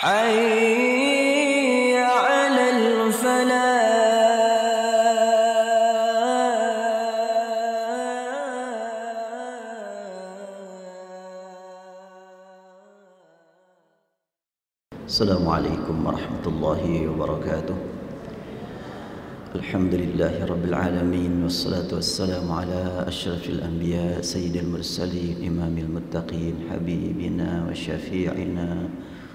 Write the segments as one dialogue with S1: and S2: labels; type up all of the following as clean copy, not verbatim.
S1: حي على الفلاح.
S2: Assalamualaikum warahmatullahi wabarakatuh. Alhamdulillahi rabbil alamin, wassalatu wassalamu ala asyrafil anbiya sayyidil mursalin imamil muttaqin habibina wa syafi'ina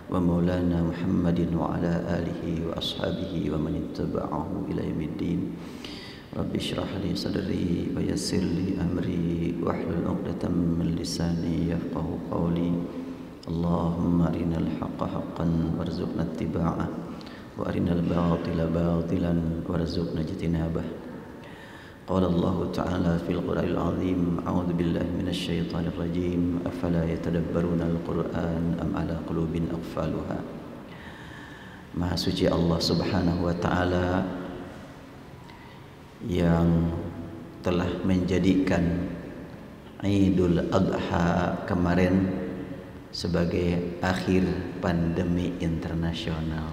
S2: wa maulana Muhammadin wa ala alihi wa ashabihi wa man ittaba'ahu ila yaumiddin. Rabbi shrah li sadri wa yassir li amri wahlul 'uqdatam min lisani yafqahu qawli. Allahumma arinal haqqa haqqan warzuqna ittiba'ah wa arinal batila batilan warzuqna ijtinabah. Qala Allah Ta'ala fil Qur'anil Azim, a'udzu billahi minasy syaithanir rajim, afala yatadabbaruna al-Qur'an am ala qulubin aqfaluha. Maha suci Allah Subhanahu wa Ta'ala yang telah menjadikan Idul Adha kemarin sebagai akhir pandemi internasional.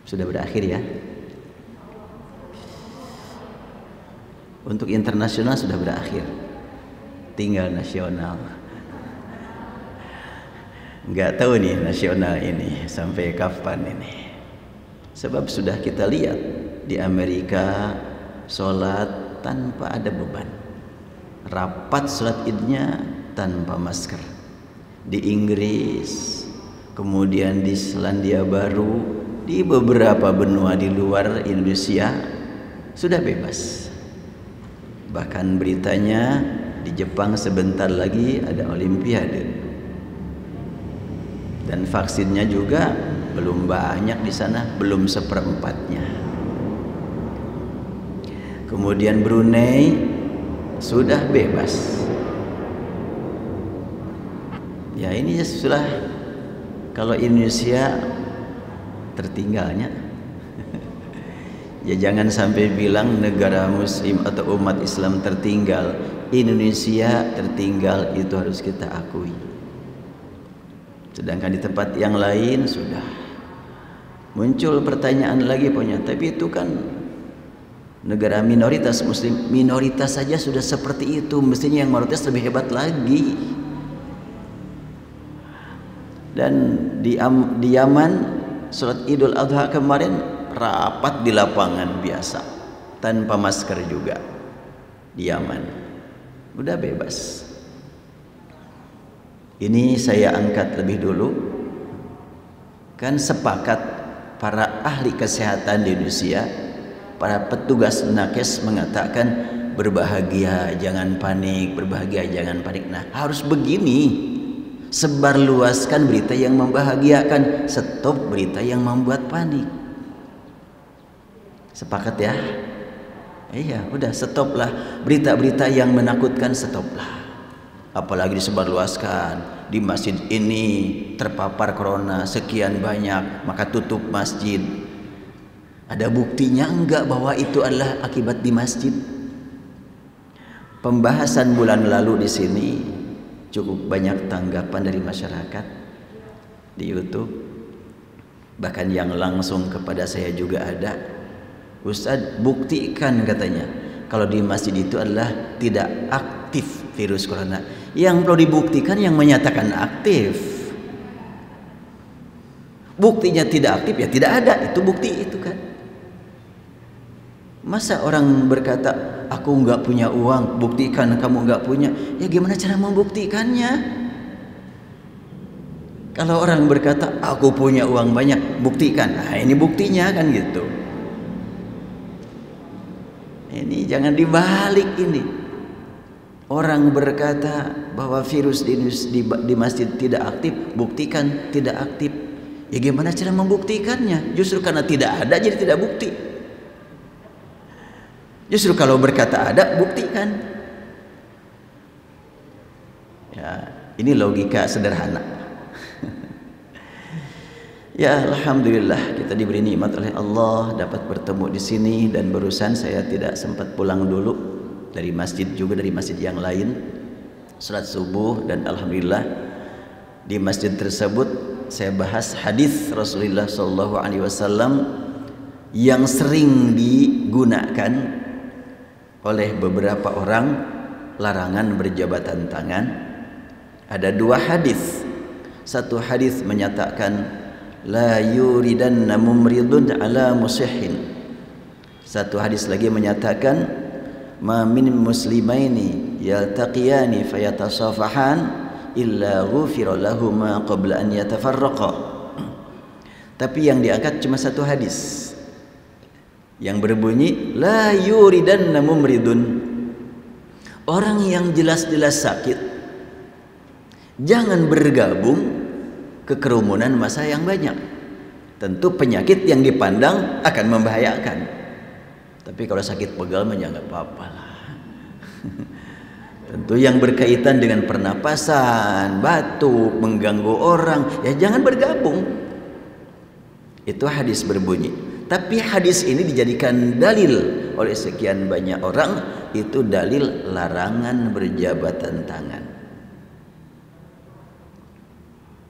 S2: Sudah berakhir ya. Untuk internasional sudah berakhir, tinggal nasional. Nggak tahu nih nasional ini sampai kapan ini. Sebab sudah kita lihat di Amerika sholat tanpa ada beban, rapat sholat idnya tanpa masker. Di Inggris, kemudian di Selandia Baru, di beberapa benua di luar Indonesia sudah bebas. Bahkan beritanya di Jepang sebentar lagi ada Olimpiade, dan vaksinnya juga belum banyak di sana, belum seperempatnya. Kemudian Brunei sudah bebas. Ya ini sudah, kalau Indonesia tertinggalnya. Ya jangan sampai bilang negara muslim atau umat Islam tertinggal. Indonesia tertinggal, itu harus kita akui. Sedangkan di tempat yang lain sudah muncul pertanyaan lagi punya, tapi itu kan negara minoritas muslim, minoritas saja sudah seperti itu, mestinya yang mayoritas lebih hebat lagi. Dan di Yaman sholat Idul Adha kemarin rapat di lapangan biasa tanpa masker juga. Di Yaman udah bebas. Ini saya angkat lebih dulu, kan sepakat para ahli kesehatan di Indonesia, para petugas nakes mengatakan berbahagia jangan panik, berbahagia jangan panik. Nah harus begini, sebarluaskan berita yang membahagiakan, stop berita yang membuat panik. Sepakat ya? Iya, udah stoplah berita-berita yang menakutkan, stoplah. Apalagi disebarluaskan, di masjid ini terpapar corona sekian banyak, maka tutup masjid. Ada buktinya enggak bahwa itu adalah akibat di masjid? Pembahasan bulan lalu di sini cukup banyak tanggapan dari masyarakat di YouTube, bahkan yang langsung kepada saya juga ada. Ustadz, buktikan katanya kalau di masjid itu adalah tidak aktif virus corona. Yang perlu dibuktikan yang menyatakan aktif. Buktinya tidak aktif ya tidak ada, itu bukti itu kan. Masa orang berkata aku nggak punya uang, buktikan kamu nggak punya. Ya gimana cara membuktikannya? Kalau orang berkata aku punya uang banyak, buktikan. Nah ini buktinya kan gitu. Ini jangan dibalik ini. Orang berkata bahwa virus di masjid tidak aktif, buktikan tidak aktif. Ya gimana cara membuktikannya? Justru karena tidak ada jadi tidak bukti. Justru kalau berkata ada, buktikan. Ya, ini logika sederhana. Ya alhamdulillah kita diberi nikmat oleh Allah dapat bertemu di sini, dan barusan saya tidak sempat pulang dulu dari masjid, juga dari masjid yang lain, salat subuh, dan alhamdulillah di masjid tersebut saya bahas hadis Rasulullah SAW yang sering digunakan oleh beberapa orang, larangan berjabatan tangan. Ada dua hadis. Satu hadis menyatakan la yuridanna mumridun ala musihhin. Satu hadis lagi menyatakan ma min muslimaini yaltaqiyani fayatasafahan illa ghufira lahuma qabla an yatafarraqa. Tapi yang diangkat cuma satu hadis yang berbunyi la yuridanna mumridun. Orang yang jelas-jelas sakit jangan bergabung ke kerumunan massa yang banyak. Tentu penyakit yang dipandang akan membahayakan. Tapi kalau sakit pegal mah ya nggak apa-apa lah. Tentu yang berkaitan dengan pernapasan, batuk, mengganggu orang, ya jangan bergabung. Itu hadis berbunyi. Tapi hadis ini dijadikan dalil oleh sekian banyak orang, itu dalil larangan berjabatan tangan.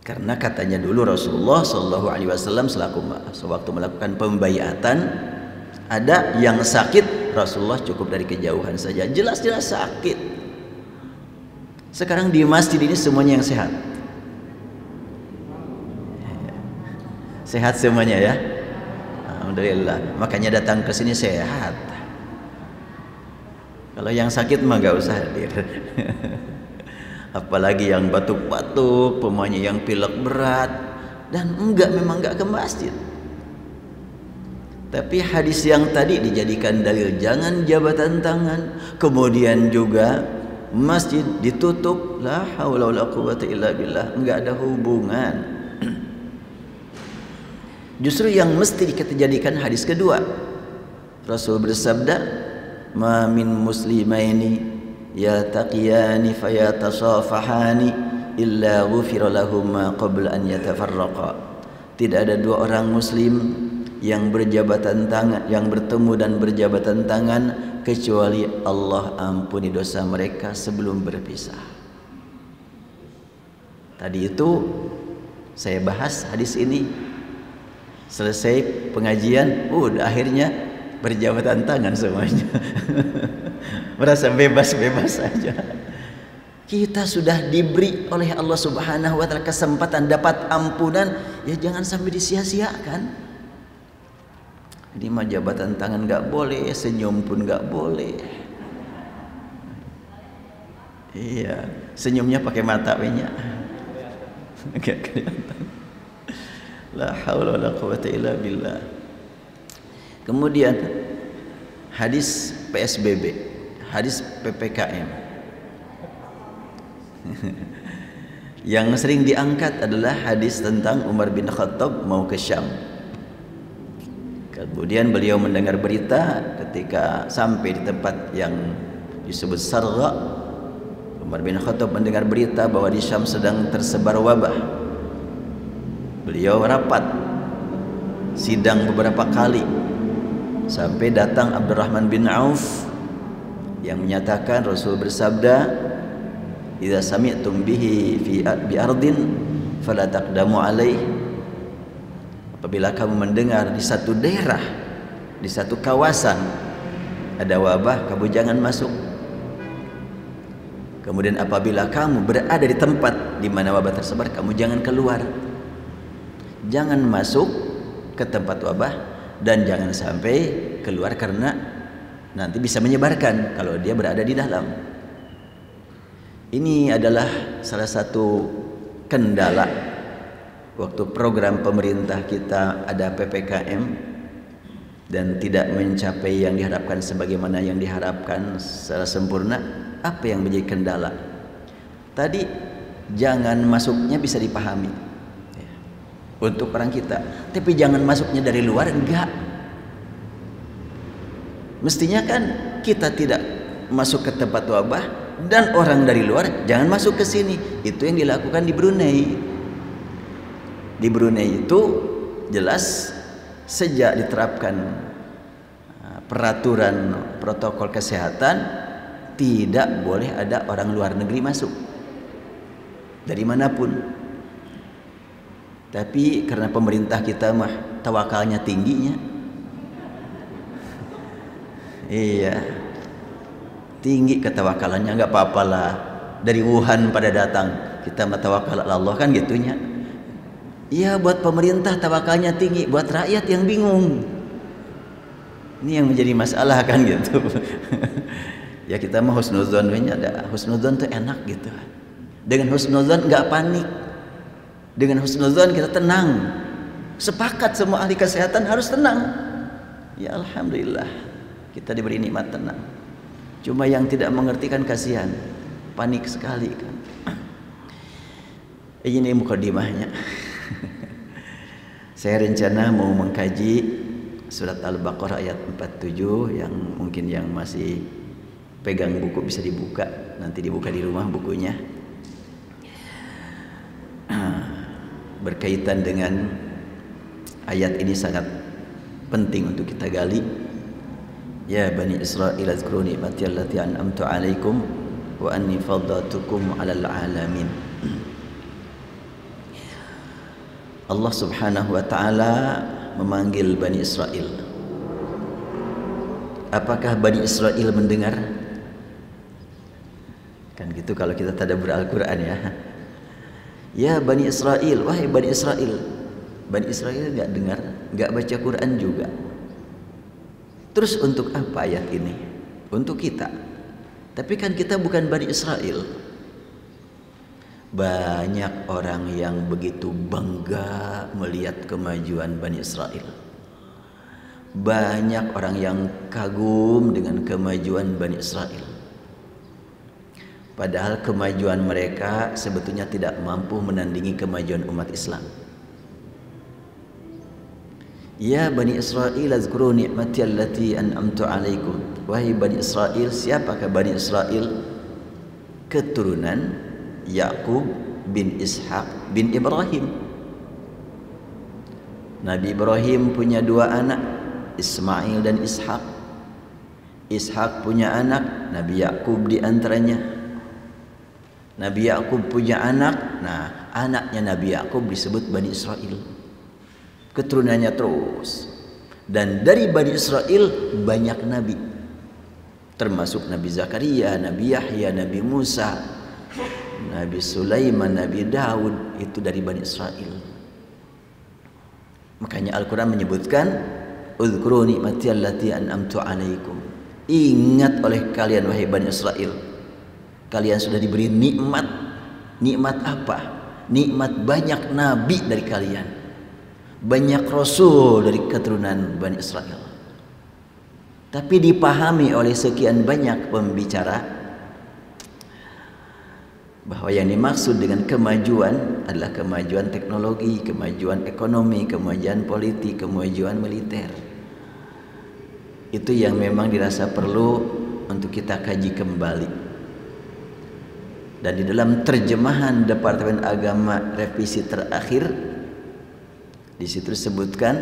S2: Karena katanya dulu Rasulullah SAW sewaktu melakukan pembaiatan, ada yang sakit, Rasulullah cukup dari kejauhan saja, jelas-jelas sakit. Sekarang di masjid ini semuanya yang sehat. Sehat semuanya ya. Alhamdulillah. Makanya datang ke sini sehat. Kalau yang sakit mah gak usah hadir. Apalagi yang batuk-batuk, pemainnya yang pilek berat, dan memang enggak ke masjid. Tapi hadis yang tadi dijadikan dalil jangan jabatan tangan. Kemudian juga masjid ditutup, la haula wala quwwata illa billah, enggak ada hubungan. Justru yang mesti kita jadikan hadis kedua. Rasul bersabda, "Ma min muslimaini yataqiyani fayatasafahani illa ghufira lahum qabla an yatafarraqa." Tidak ada dua orang muslim yang berjabatan tangan, yang bertemu dan berjabatan tangan, kecuali Allah ampuni dosa mereka sebelum berpisah. Tadi itu saya bahas hadis ini. Selesai pengajian, akhirnya berjabatan tangan semuanya. Merasa bebas-bebas saja. Kita sudah diberi oleh Allah Subhanahu wa taala kesempatan dapat ampunan, ya jangan sampai disia-siakan. Ini mah jabatan tangan nggak boleh, senyum pun nggak boleh. Iya, senyumnya pakai mata banyak. Nggak kelihatan. La haula wala quwwata illa billah. Kemudian hadis PSBB, hadis PPKM. Yang sering diangkat adalah hadis tentang Umar bin Khattab mau ke Syam. Kemudian beliau mendengar berita ketika sampai di tempat yang disebut Sargha. Umar bin Khattab mendengar berita bahwa di Syam sedang tersebar wabah. Beliau rapat, sidang beberapa kali, sampai datang Abdurrahman bin Auf yang menyatakan Rasul bersabda, "Idza sami'tum bihi bi ardin fala taqdamu alaih." Apabila kamu mendengar di satu daerah, di satu kawasan ada wabah, kamu jangan masuk. Kemudian apabila kamu berada di tempat di mana wabah tersebar, kamu jangan keluar. Jangan masuk ke tempat wabah dan jangan sampai keluar karena nanti bisa menyebarkan kalau dia berada di dalam. Ini adalah salah satu kendala waktu program pemerintah kita ada PPKM dan tidak mencapai yang diharapkan sebagaimana yang diharapkan secara sempurna. Apa yang menjadi kendala? Tadi jangan masuknya bisa dipahami untuk orang kita, tapi jangan masuknya dari luar, enggak. Mestinya kan kita tidak masuk ke tempat wabah dan orang dari luar jangan masuk ke sini. Itu yang dilakukan di Brunei. Di Brunei itu jelas sejak diterapkan peraturan protokol kesehatan, tidak boleh ada orang luar negeri masuk dari manapun. Tapi karena pemerintah kita mah tawakalnya tingginya. Iya, tinggi ketawakalannya, nggak apa-apalah. Dari Wuhan pada datang, kita mah tawakal Allah kan gitunya. Iya, buat pemerintah tawakalnya tinggi, buat rakyat yang bingung. Ini yang menjadi masalah kan gitu. Ya kita mah husnuzon, ada husnuzon tuh enak gitu. Dengan husnuzon nggak panik. Dengan husnuzon kita tenang. Sepakat semua ahli kesehatan harus tenang. Ya alhamdulillah kita diberi nikmat tenang. Cuma yang tidak mengerti kan kasihan, panik sekali kan. Ini mukadimahnya. Saya rencana mau mengkaji surat Al-Baqarah ayat 47, yang mungkin yang masih pegang buku bisa dibuka, nanti dibuka di rumah bukunya. Berkaitan dengan ayat ini sangat penting untuk kita gali. Ya Bani Israil azkuru ni'mati allati an'amtu 'alaikum wa anni faddaltukum 'alal 'alamin. Allah Subhanahu wa taala memanggil Bani Israil. Apakah Bani Israil mendengar? Kan gitu kalau kita tadabbur Al-Qur'an ya. Ya Bani Israil, wahai Bani Israil. Bani Israil enggak dengar, enggak baca Quran juga. Terus untuk apa ayat ini? Untuk kita. Tapi kan kita bukan Bani Israil. Banyak orang yang begitu bangga melihat kemajuan Bani Israil. Banyak orang yang kagum dengan kemajuan Bani Israil. Padahal kemajuan mereka sebetulnya tidak mampu menandingi kemajuan umat Islam. Ya Bani Israil azkuru ni'mati allati an'amtu 'alaikum. Wahai Bani Israil, siapakah Bani Israil? Keturunan Yakub bin Ishaq bin Ibrahim. Nabi Ibrahim punya dua anak, Ismail dan Ishaq. Ishaq punya anak, Nabi Yakub di antaranya. Nabi Yakub punya anak, nah anaknya Nabi Yakub disebut Bani Israil. Keturunannya terus. Dan dari Bani Israil banyak nabi. Termasuk Nabi Zakaria, Nabi Yahya, Nabi Musa, Nabi Sulaiman, Nabi Daud, itu dari Bani Israil. Makanya Al-Quran menyebutkan Udhkuru ni'mati allati an'amtu 'alaikum. Ingat oleh kalian wahai Bani Israil, kalian sudah diberi nikmat. Nikmat apa? Nikmat banyak nabi dari kalian, banyak rasul dari keturunan Bani Israil. Tapi dipahami oleh sekian banyak pembicara bahwa yang dimaksud dengan kemajuan adalah kemajuan teknologi, kemajuan ekonomi, kemajuan politik, kemajuan militer. Itu yang memang dirasa perlu untuk kita kaji kembali. Dan di dalam terjemahan Departemen Agama revisi terakhir, di situ disebutkan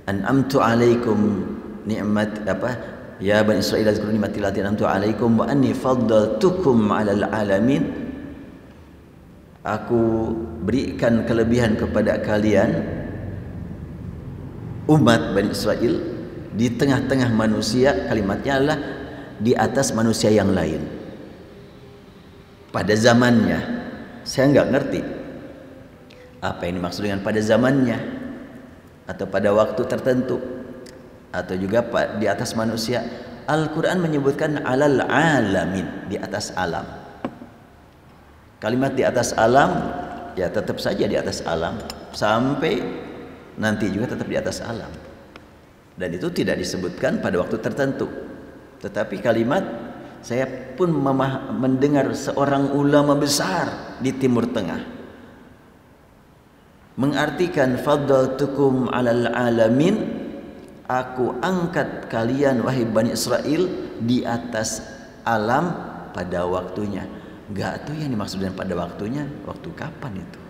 S2: an'amtu 'alaikum ni'mat apa? Ya Bani Israil azkuru ni'mati allati an'amtu 'alaikum wa anni faddaltukum 'alal 'alamin. Aku berikan kelebihan kepada kalian umat Bani Israil di tengah-tengah manusia. Kalimatnya adalah di atas manusia yang lain. Pada zamannya, saya nggak ngerti apa yang dimaksud dengan pada zamannya, atau pada waktu tertentu, atau juga di atas manusia. Al-Quran menyebutkan alal alamin, di atas alam. Kalimat di atas alam, ya tetap saja di atas alam, sampai nanti juga tetap di atas alam. Dan itu tidak disebutkan pada waktu tertentu. Tetapi kalimat, saya pun mendengar seorang ulama besar di Timur Tengah mengartikan faddaltukum 'alal 'alamin, aku angkat kalian wahai Bani Israil di atas alam pada waktunya. Enggak tuh yang dimaksud dengan pada waktunya, waktu kapan itu?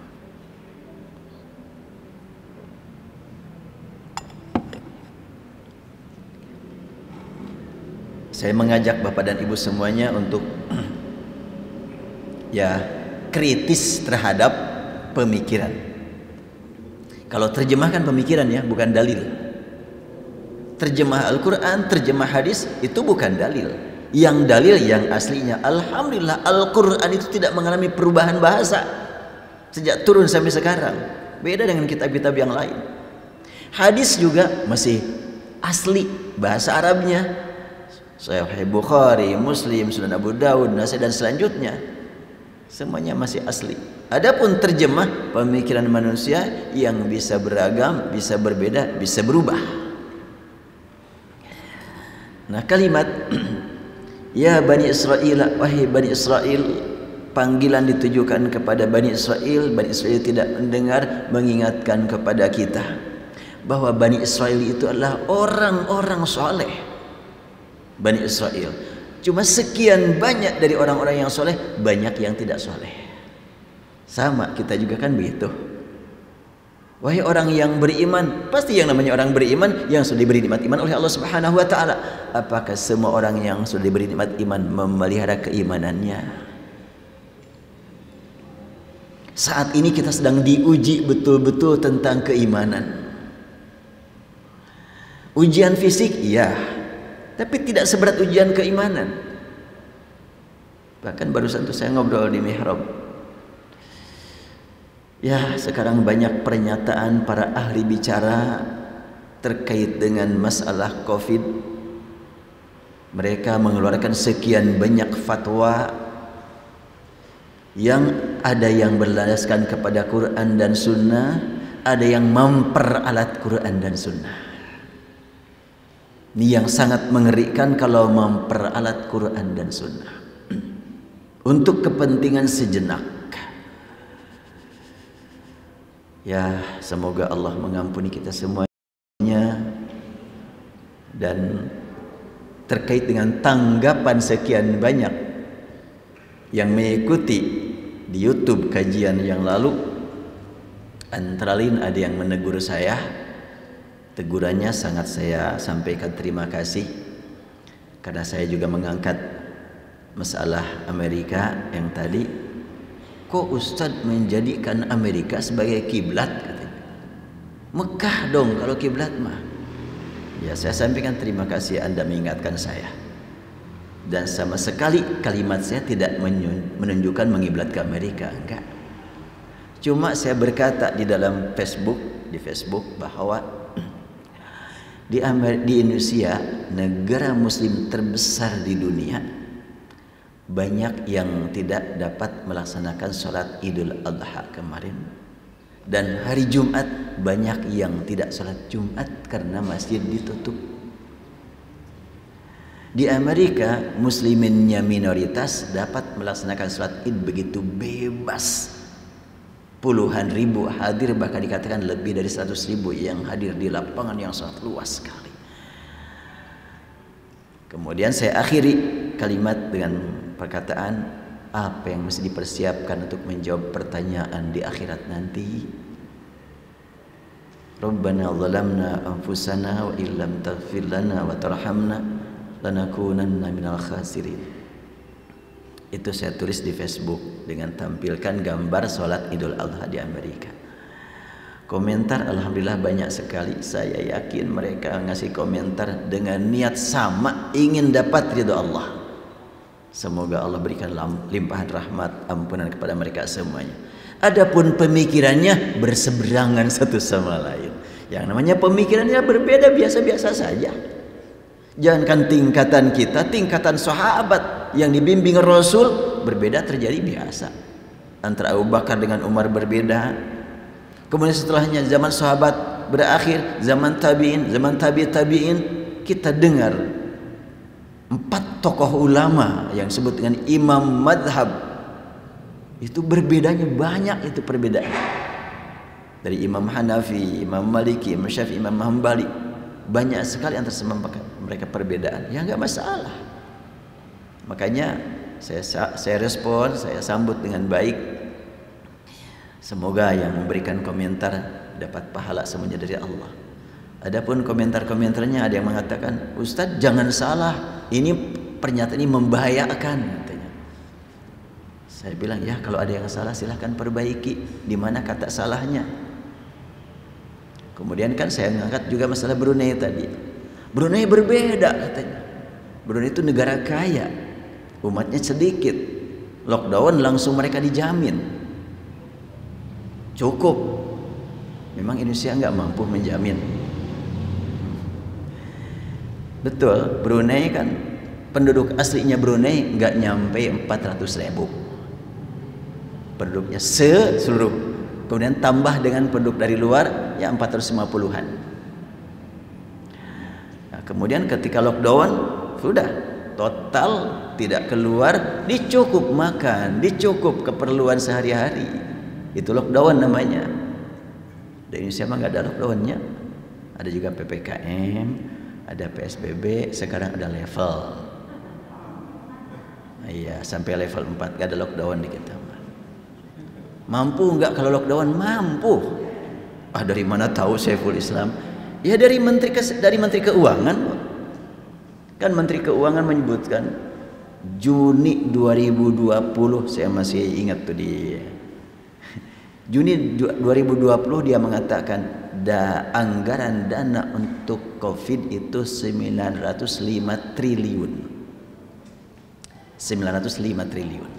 S2: Saya mengajak Bapak dan Ibu semuanya untuk ya kritis terhadap pemikiran. Kalau terjemahkan pemikiran ya, bukan dalil. Terjemah Al-Quran, terjemah hadis itu bukan dalil. Yang dalil yang aslinya. Alhamdulillah Al-Quran itu tidak mengalami perubahan bahasa sejak turun sampai sekarang. Beda dengan kitab-kitab yang lain. Hadis juga masih asli bahasa Arabnya. Sahih Bukhari, Muslim, Sunan Abu Dawud, Nasai dan selanjutnya. Semuanya masih asli. Adapun terjemah pemikiran manusia yang bisa beragam, bisa berbeda, bisa berubah. Nah, kalimat ya Bani Israel, wahai Bani Israel, panggilan ditujukan kepada Bani Israel. Bani Israel tidak mendengar, mengingatkan kepada kita bahwa Bani Israel itu adalah orang-orang soleh. Bani Israel, cuma sekian banyak dari orang-orang yang soleh, banyak yang tidak soleh. Sama kita juga kan begitu. Wahai orang yang beriman, pasti yang namanya orang beriman yang sudah diberi nikmat iman oleh Allah Subhanahu wa taala. Apakah semua orang yang sudah diberi nikmat iman memelihara keimanannya? Saat ini kita sedang diuji betul-betul tentang keimanan. Ujian fisik iya, tapi tidak seberat ujian keimanan. Bahkan barusan tuh saya ngobrol di mihrab. Ya, sekarang banyak pernyataan para ahli bicara terkait dengan masalah Covid. Mereka mengeluarkan sekian banyak fatwa yang ada yang berlandaskan kepada Quran dan Sunnah, ada yang memperalat Quran dan Sunnah. Ini yang sangat mengerikan kalau memperalat Quran dan Sunnah untuk kepentingan sejenak. Ya, semoga Allah mengampuni kita semuanya. Dan terkait dengan tanggapan sekian banyak yang mengikuti di YouTube kajian yang lalu, antara lain ada yang menegur saya. Tegurannya sangat saya sampaikan terima kasih, karena saya juga mengangkat masalah Amerika yang tadi. Kok Ustadz menjadikan Amerika sebagai kiblat? Mekah dong kalau kiblat mah. Ya, saya sampaikan terima kasih Anda mengingatkan saya. Dan sama sekali kalimat saya tidak menunjukkan mengiblat ke Amerika, enggak. Cuma saya berkata di dalam di Facebook bahwa di Indonesia, negara muslim terbesar di dunia, banyak yang tidak dapat melaksanakan sholat Idul Adha kemarin. Dan hari Jumat banyak yang tidak sholat Jumat karena masjid ditutup. Di Amerika, musliminnya minoritas dapat melaksanakan sholat Id begitu bebas. Puluhan ribu hadir, bahkan dikatakan lebih dari 100.000 yang hadir di lapangan yang sangat luas sekali. Kemudian saya akhiri kalimat dengan perkataan, apa yang mesti dipersiapkan untuk menjawab pertanyaan di akhirat nanti. Rabbana zalamna anfusana wa illam taghfir lana wa tarhamna lanakunanna minal khasirin. Itu saya tulis di Facebook dengan tampilkan gambar sholat Idul Adha di Amerika. Komentar alhamdulillah banyak sekali. Saya yakin mereka ngasih komentar dengan niat sama, ingin dapat ridha Allah. Semoga Allah berikan limpahan rahmat ampunan kepada mereka semuanya. Adapun pemikirannya berseberangan satu sama lain. Yang namanya pemikirannya berbeda biasa-biasa saja. Jangankan tingkatan kita, tingkatan sahabat yang dibimbing Rasul berbeda terjadi biasa. Antara Abu Bakar dengan Umar berbeda. Kemudian setelahnya zaman sahabat berakhir, zaman tabi'in, zaman tabi'in, kita dengar 4 tokoh ulama yang disebut dengan imam madhab. Itu berbedanya banyak, itu perbedaan. Dari Imam Hanafi, Imam Maliki, Imam Syafi'i, Imam Hambali, banyak sekali antara mereka perbedaan. Ya enggak masalah. Makanya saya respon, saya sambut dengan baik. Semoga yang memberikan komentar dapat pahala semuanya dari Allah. Adapun komentar-komentarnya ada yang mengatakan, Ustadz jangan salah, ini pernyataan ini membahayakan katanya. Saya bilang, ya kalau ada yang salah silahkan perbaiki. Di mana kata salahnya? Kemudian kan saya mengangkat juga masalah Brunei tadi. Brunei berbeda katanya. Brunei itu negara kaya, umatnya sedikit. Lockdown langsung mereka dijamin. Cukup. Memang Indonesia nggak mampu menjamin. Betul, Brunei kan penduduk aslinya Brunei nggak nyampe 400.000 penduduknya seluruh. Kemudian tambah dengan penduduk dari luar ya 450-an. Nah, kemudian ketika lockdown sudah total tidak keluar, dicukup makan, dicukup keperluan sehari-hari. Itu lockdown namanya. Di Indonesia mah nggak ada lockdownnya. Ada juga PPKM, ada PSBB, sekarang ada level. Iya, sampai level 4 gak ada lockdown di kita. Mampu enggak kalau lockdown? Mampu. Dari mana tahu Saiful Islam? Ya dari Menteri Keuangan. Kan Menteri Keuangan menyebutkan Juni 2020, saya masih ingat tuh di Juni 2020 dia mengatakan anggaran dana untuk Covid itu 905 triliun. 905 triliun.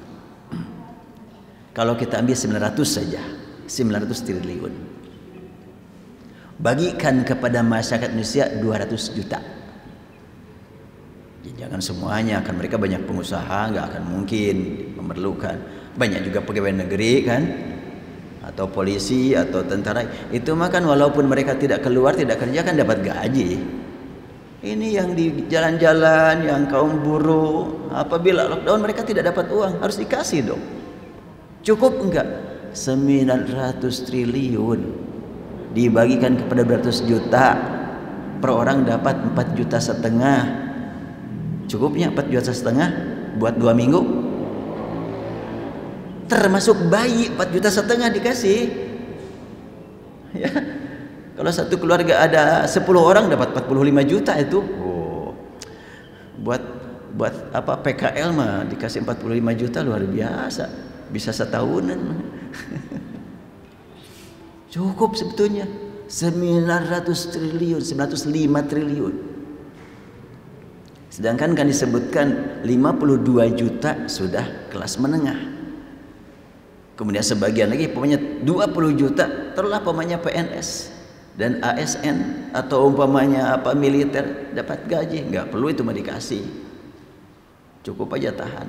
S2: Kalau kita ambil 900 saja, 900 triliun. Bagikan kepada masyarakat Indonesia 200 juta. Ya, jangan semuanya, kan mereka banyak pengusaha, nggak akan mungkin memerlukan. Banyak juga pegawai negeri kan, atau polisi atau tentara. Itu mah kan walaupun mereka tidak keluar, tidak kerja kan dapat gaji. Ini yang di jalan-jalan, yang kaum buruh, apabila lockdown mereka tidak dapat uang, harus dikasih dong. Cukup enggak? 900 triliun dibagikan kepada 200 juta, per orang dapat 4,5 juta. Cukupnya 4,5 juta buat 2 minggu? Termasuk bayi 4,5 juta dikasih. Ya. Kalau satu keluarga ada 10 orang dapat 45 juta itu. Oh. Buat apa PKL mah dikasih 45 juta luar biasa. Bisa setahunan. Cukup sebetulnya 900 triliun, 905 triliun. Sedangkan kan disebutkan 52 juta sudah kelas menengah. Kemudian sebagian lagi pokoknya 20 juta terulah umpamanya PNS dan ASN atau umpamanya apa militer dapat gaji, nggak perlu itu mah dikasih. Cukup aja tahan.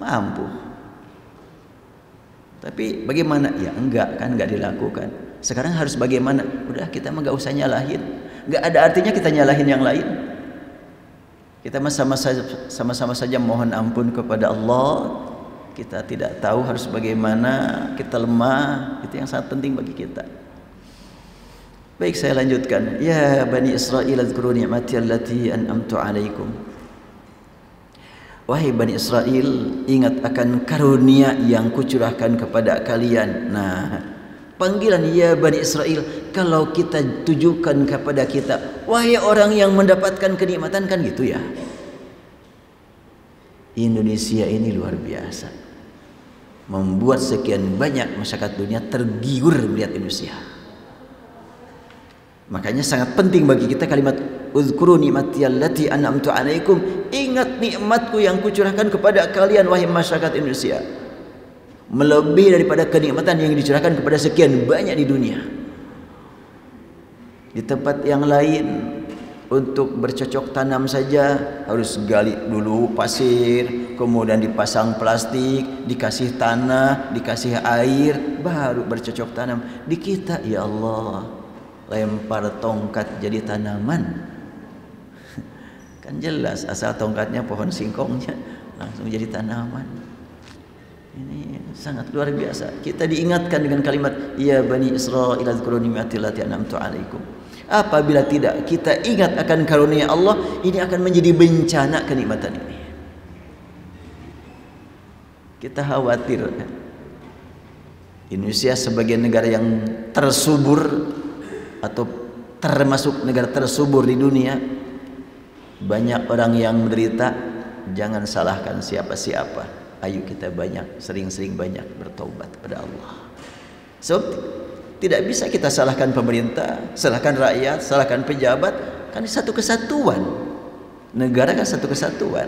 S2: Mampu. Tapi bagaimana? Ya enggak kan, enggak dilakukan. Sekarang harus bagaimana? Udah kita mah enggak usah nyalahin. Enggak ada artinya kita nyalahin yang lain. Kita mah sama-sama saja mohon ampun kepada Allah. Kita tidak tahu harus bagaimana, kita lemah. Itu yang sangat penting bagi kita. Baik, saya lanjutkan. Ya Bani Israel, azkuru ni'mati allati an'amtu 'alaikum. Wahai Bani Israel, ingat akan karunia yang kucurahkan kepada kalian. Nah, panggilan ya Bani Israel kalau kita tujukan kepada kita, wahai orang yang mendapatkan kenikmatan, kan gitu ya. Indonesia ini luar biasa, membuat sekian banyak masyarakat dunia tergiur melihat Indonesia. Makanya sangat penting bagi kita kalimat uzkuru ni'mati allati an'amtu 'alaikum. Ingat nikmatku yang kucurahkan kepada kalian wahai masyarakat Indonesia. Melebihi daripada kenikmatan yang dicurahkan kepada sekian banyak di dunia. Di tempat yang lain untuk bercocok tanam saja harus gali dulu pasir, kemudian dipasang plastik, dikasih tanah, dikasih air, baru bercocok tanam. Di kita ya Allah, lempar tongkat jadi tanaman. Kan jelas asal tongkatnya pohon singkongnya langsung jadi tanaman. Ini sangat luar biasa. Kita diingatkan dengan kalimat ya Bani Israil azkuru ni'mati allati an'amtu 'alaikum. Apabila tidak kita ingat akan karunia Allah, ini akan menjadi bencana kenikmatan ini. Kita khawatir Indonesia sebagai negara yang tersubur atau termasuk negara tersubur di dunia, banyak orang yang menderita. Jangan salahkan siapa-siapa. ayo kita sering-sering banyak bertaubat kepada Allah. Sebab tidak bisa kita salahkan pemerintah, salahkan rakyat, salahkan pejabat, kan satu kesatuan. Negara kan satu kesatuan.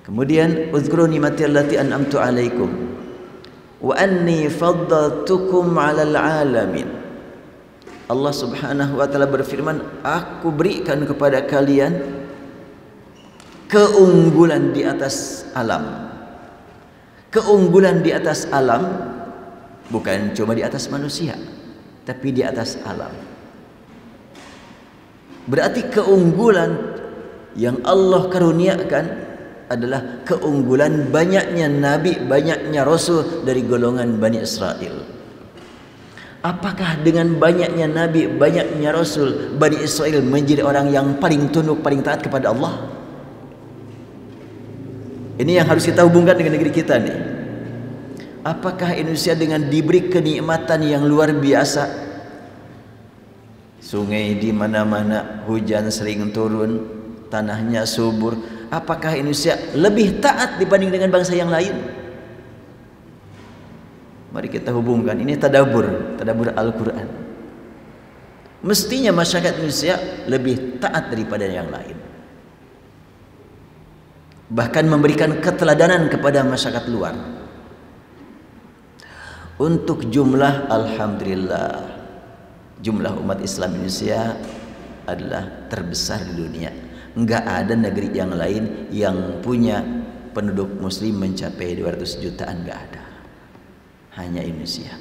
S2: Kemudian uzkuru ni'mati allati an'amtu 'alaikum wa anni faddaltukum 'alal 'alamin. Allah Subhanahu wa taala berfirman, aku berikan kepada kalian keunggulan di atas alam. Keunggulan di atas alam bukan cuma di atas manusia, tapi di atas alam. Berarti keunggulan yang Allah karuniakan adalah keunggulan banyaknya nabi, banyaknya rasul dari golongan Bani Israel. Apakah dengan banyaknya nabi, banyaknya rasul, Bani Israel menjadi orang yang paling tunduk, paling taat kepada Allah? Ini yang harus kita hubungkan dengan negeri kita nih. Apakah Indonesia dengan diberi kenikmatan yang luar biasa, sungai di mana-mana, hujan sering turun, tanahnya subur, apakah Indonesia lebih taat dibanding dengan bangsa yang lain? Mari kita hubungkan, ini tadabbur Al-Quran. Mestinya masyarakat Indonesia lebih taat daripada yang lain, bahkan memberikan keteladanan kepada masyarakat luar. Untuk jumlah, alhamdulillah, jumlah umat Islam Indonesia adalah terbesar di dunia. Enggak ada negeri yang lain yang punya penduduk muslim mencapai 200 jutaan, enggak ada. Hanya Indonesia.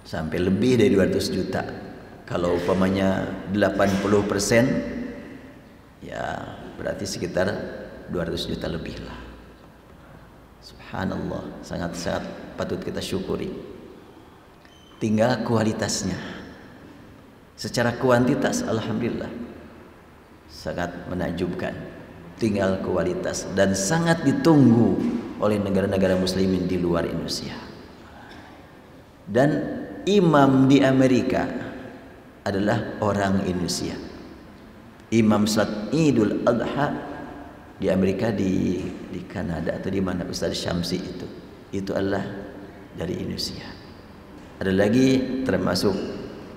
S2: Sampai lebih dari 200 juta. Kalau umpamanya 80%, ya berarti sekitar 200 juta lebih lah. Subhanallah, sangat-sangat patut kita syukuri. Tinggal kualitasnya. Secara kuantitas alhamdulillah sangat menakjubkan. Tinggal kualitas, dan sangat ditunggu oleh negara-negara muslimin di luar Indonesia. Dan imam di Amerika adalah orang Indonesia. Imam salat Idul Adha di Amerika, di Kanada atau di mana, Ustaz Syamsi itu adalah dari Indonesia. Ada lagi termasuk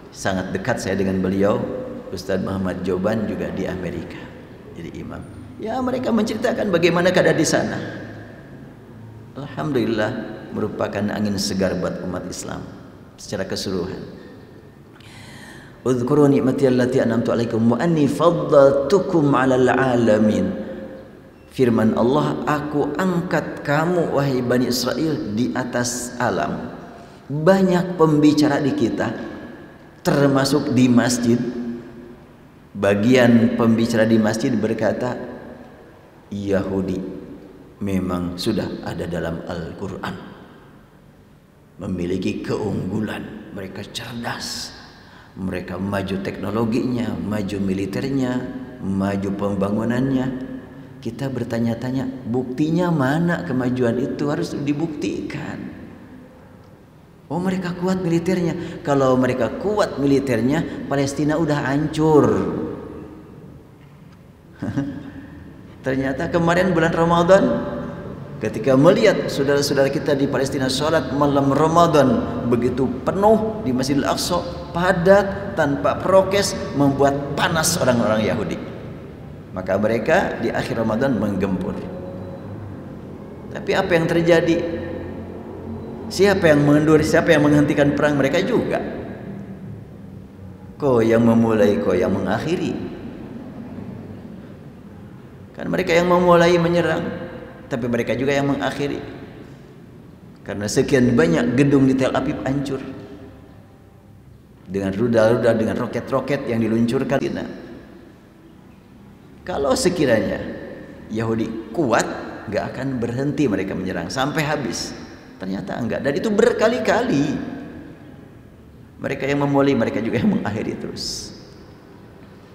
S2: sangat dekat saya dengan beliau, Ustaz Muhammad Joban, juga di Amerika jadi imam. Ya, mereka menceritakan bagaimana keadaan di sana. Alhamdulillah, merupakan angin segar buat umat Islam secara keseluruhan. Uzkuru ni'mati allati an'amtu 'alaikum wa anni faddaltukum 'alal 'alamin. Firman Allah, aku angkat kamu wahai Bani Israel di atas alam. Banyak pembicara di kita, termasuk di masjid. Bagian pembicara di masjid berkata, Yahudi memang sudah ada dalam Al-Quran, memiliki keunggulan, mereka cerdas, mereka maju teknologinya, maju militernya, maju pembangunannya. Kita bertanya-tanya, buktinya mana kemajuan itu? Harus dibuktikan. Oh, mereka kuat militernya. Kalau mereka kuat militernya, Palestina udah hancur. Ternyata kemarin bulan Ramadan, ketika melihat saudara-saudara kita di Palestina sholat malam Ramadan begitu penuh di Masjidil Aqsa, padat, tanpa prokes, membuat panas orang-orang Yahudi. Maka mereka di akhir Ramadan menggempur. Tapi apa yang terjadi? Siapa yang mengendur, siapa yang menghentikan perang? Mereka juga. Kau yang memulai, kau yang mengakhiri. Kan mereka yang memulai menyerang, tapi mereka juga yang mengakhiri. Karena sekian banyak gedung di Tel Aviv hancur dengan rudal-rudal, dengan roket-roket yang diluncurkan. Kalau sekiranya Yahudi kuat, gak akan berhenti mereka menyerang sampai habis. Ternyata enggak, dan itu berkali-kali. Mereka yang memulai, mereka juga yang mengakhiri terus.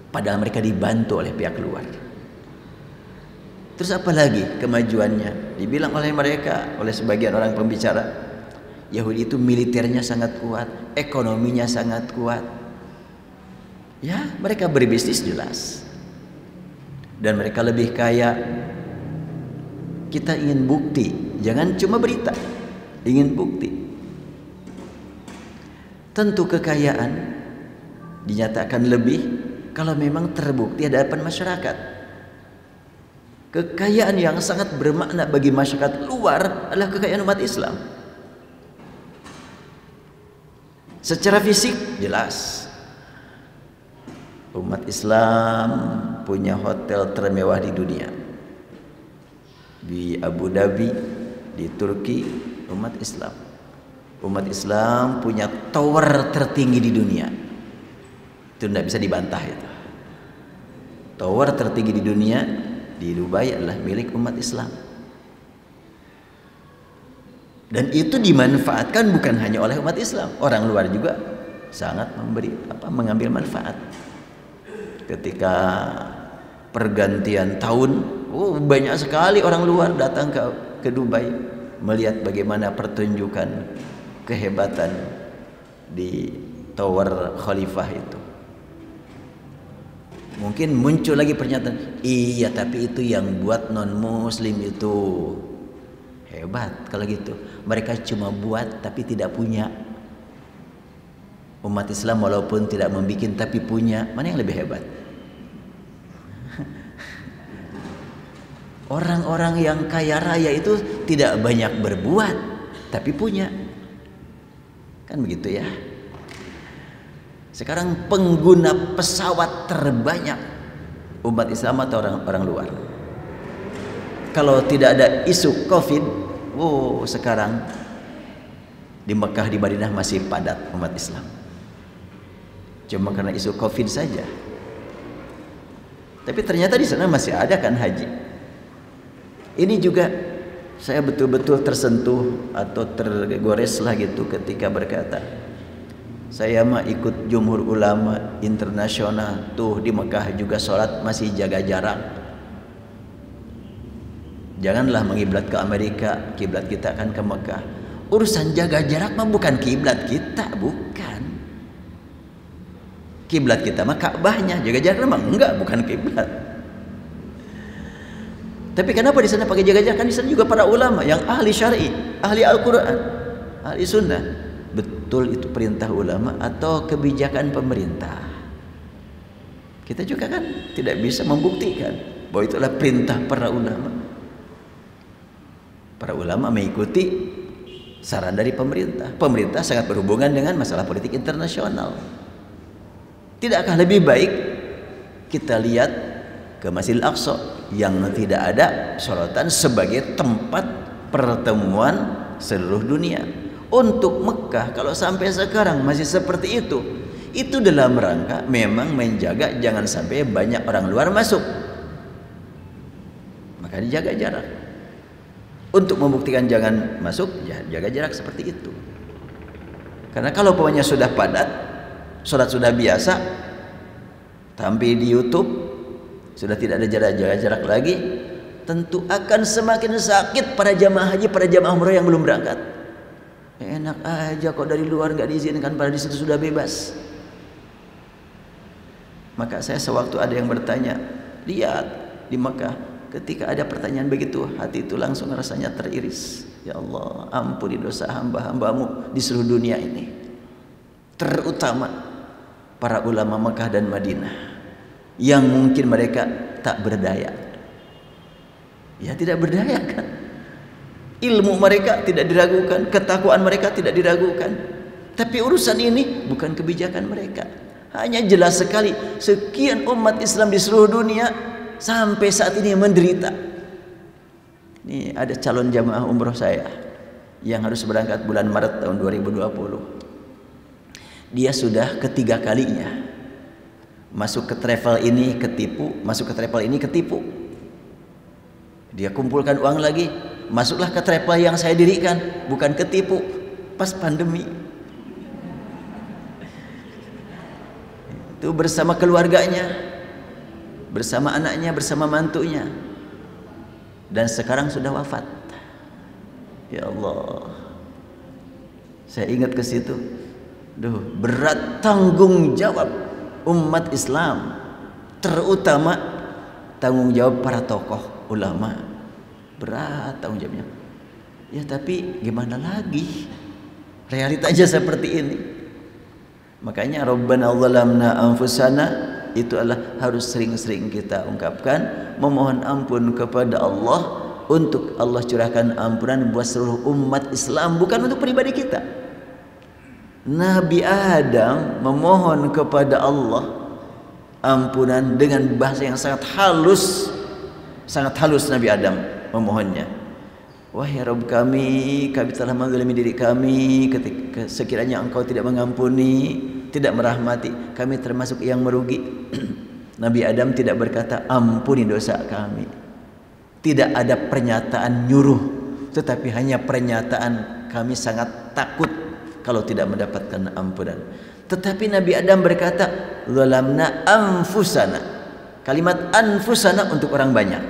S2: Padahal mereka dibantu oleh pihak luar. Terus apa lagi kemajuannya? Dibilang oleh mereka, oleh sebagian orang pembicara, Yahudi itu militernya sangat kuat, ekonominya sangat kuat. Ya, mereka berbisnis jelas. dan mereka lebih kaya. Kita ingin bukti, jangan cuma berita, ingin bukti. Tentu kekayaan dinyatakan lebih kalau memang terbukti di hadapan masyarakat. Kekayaan yang sangat bermakna bagi masyarakat luar adalah kekayaan umat Islam. Secara fisik jelas, umat Islam punya hotel termewah di dunia. Di Abu Dhabi, di Turki, umat Islam. Umat Islam punya tower tertinggi di dunia. Itu tidak bisa dibantah itu. Tower tertinggi di dunia di Dubai adalah milik umat Islam. Dan itu dimanfaatkan bukan hanya oleh umat Islam, orang luar juga sangat mengambil manfaat. Ketika pergantian tahun, banyak sekali orang luar datang ke Dubai melihat bagaimana pertunjukan kehebatan di Tower Khalifah itu. Mungkin muncul lagi pernyataan, iya tapi itu yang buat non muslim itu. Hebat kalau gitu. Mereka cuma buat tapi tidak punya. Umat Islam walaupun tidak membikin tapi punya. Mana yang lebih hebat? Orang-orang yang kaya raya itu tidak banyak berbuat tapi punya. Kan begitu ya. Sekarang pengguna pesawat terbanyak umat Islam atau orang luar? Kalau tidak ada isu Covid, sekarang di Mekah, di Madinah masih padat umat Islam. Cuma karena isu Covid saja. Tapi ternyata di sana masih ada kan haji. Ini juga saya betul-betul tersentuh atau tergores lah gitu ketika berkata, saya mah ikut jumhur ulama internasional tuh di Mekah juga sholat masih jaga jarak. Janganlah mengiblat ke Amerika, kiblat kita kan ke Mekah. Urusan jaga jarak mah bukan kiblat kita, bukan. Kiblat kita mah Ka'bahnya, jaga jarak mah enggak, bukan kiblat. Tapi kenapa di sana pakai jaga jarak? Kan di sana juga para ulama yang ahli syar'i, ahli Al-Qur'an, ahli sunnah. Betul itu perintah ulama atau kebijakan pemerintah? Kita juga kan tidak bisa membuktikan bahwa itulah perintah para ulama. Para ulama mengikuti saran dari pemerintah. Pemerintah sangat berhubungan dengan masalah politik internasional. Tidakkah lebih baik kita lihat ke Masjidil Aqsa yang tidak ada sorotan sebagai tempat pertemuan seluruh dunia? Untuk Mekah kalau sampai sekarang masih seperti itu dalam rangka memang menjaga jangan sampai banyak orang luar masuk. Maka dijaga jarak. Untuk membuktikan jangan masuk, ya jaga jarak seperti itu. Karena kalau pokoknya sudah padat, sholat sudah biasa, tampil di YouTube, sudah tidak ada jaga jarak lagi, tentu akan semakin sakit para jamaah haji, para jamaah umrah yang belum berangkat. Enak aja kok dari luar nggak diizinkan, pada di situ sudah bebas. Maka saya sewaktu ada yang bertanya, lihat di Mekah, ketika ada pertanyaan begitu, hati itu langsung rasanya teriris. Ya Allah, ampuni dosa hamba-hambamu di seluruh dunia ini, terutama para ulama Mekah dan Madinah yang mungkin mereka tak berdaya. Ya tidak berdaya kan? Ilmu mereka tidak diragukan, ketakwaan mereka tidak diragukan. Tapi urusan ini bukan kebijakan mereka. Hanya jelas sekali sekian umat Islam di seluruh dunia sampai saat ini menderita. Ini ada calon jamaah umroh saya yang harus berangkat bulan Maret tahun 2020. Dia sudah ketiga kalinya masuk ke travel ini ketipu, masuk ke travel ini ketipu. Dia kumpulkan uang lagi, masuklah ke travel yang saya dirikan, bukan ketipu pas pandemi. Itu bersama keluarganya, bersama anaknya, bersama mantunya, dan sekarang sudah wafat. Ya Allah, saya ingat ke situ. Duh, berat tanggung jawab umat Islam, terutama tanggung jawab para tokoh ulama. Berat tanggung jawabnya. Ya tapi gimana lagi? Realitanya seperti ini. Makanya Rabbana zalamna anfusana itu adalah harus sering-sering kita ungkapkan, memohon ampun kepada Allah, untuk Allah curahkan ampunan buat seluruh umat Islam, bukan untuk pribadi kita. Nabi Adam memohon kepada Allah ampunan dengan bahasa yang sangat halus Nabi Adam memohonnya. Wahai Rabb kami telah menzalimi diri kami, ketika sekiranya Engkau tidak mengampuni, tidak merahmati, kami termasuk yang merugi. Nabi Adam tidak berkata ampuni dosa kami. Tidak ada pernyataan nyuruh, tetapi hanya pernyataan kami sangat takut kalau tidak mendapatkan ampunan. Tetapi Nabi Adam berkata zalamna anfusana. Kalimat anfusana untuk orang banyak.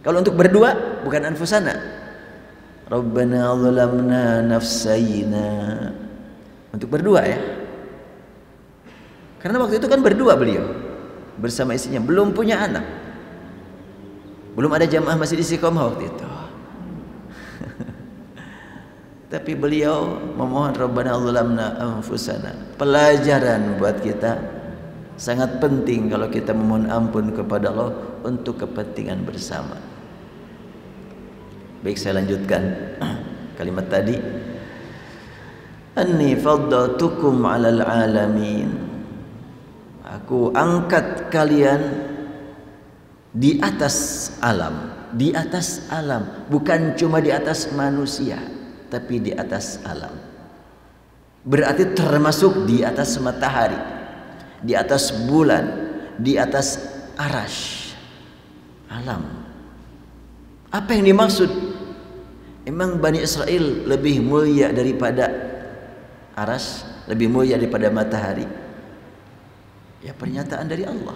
S2: Kalau untuk berdua bukan anfusana. Rabbana zalamna nafsayna. Untuk berdua ya. Karena waktu itu kan berdua beliau bersama istrinya, belum punya anak. Belum ada jamaah masjid Istiqomah waktu itu. Tapi beliau memohon Rabbana zalamna anfusana. Pelajaran buat kita, sangat penting kalau kita memohon ampun kepada Allah untuk kepentingan bersama. Baik, saya lanjutkan kalimat tadi. Anni faddaltukum 'alal 'alamin. Aku angkat kalian di atas alam, bukan cuma di atas manusia, tapi di atas alam. Berarti termasuk di atas matahari, di atas bulan, di atas arasy, alam. Apa yang dimaksud? Emang Bani Israel lebih mulia daripada arasy, lebih mulia daripada matahari? Ya pernyataan dari Allah.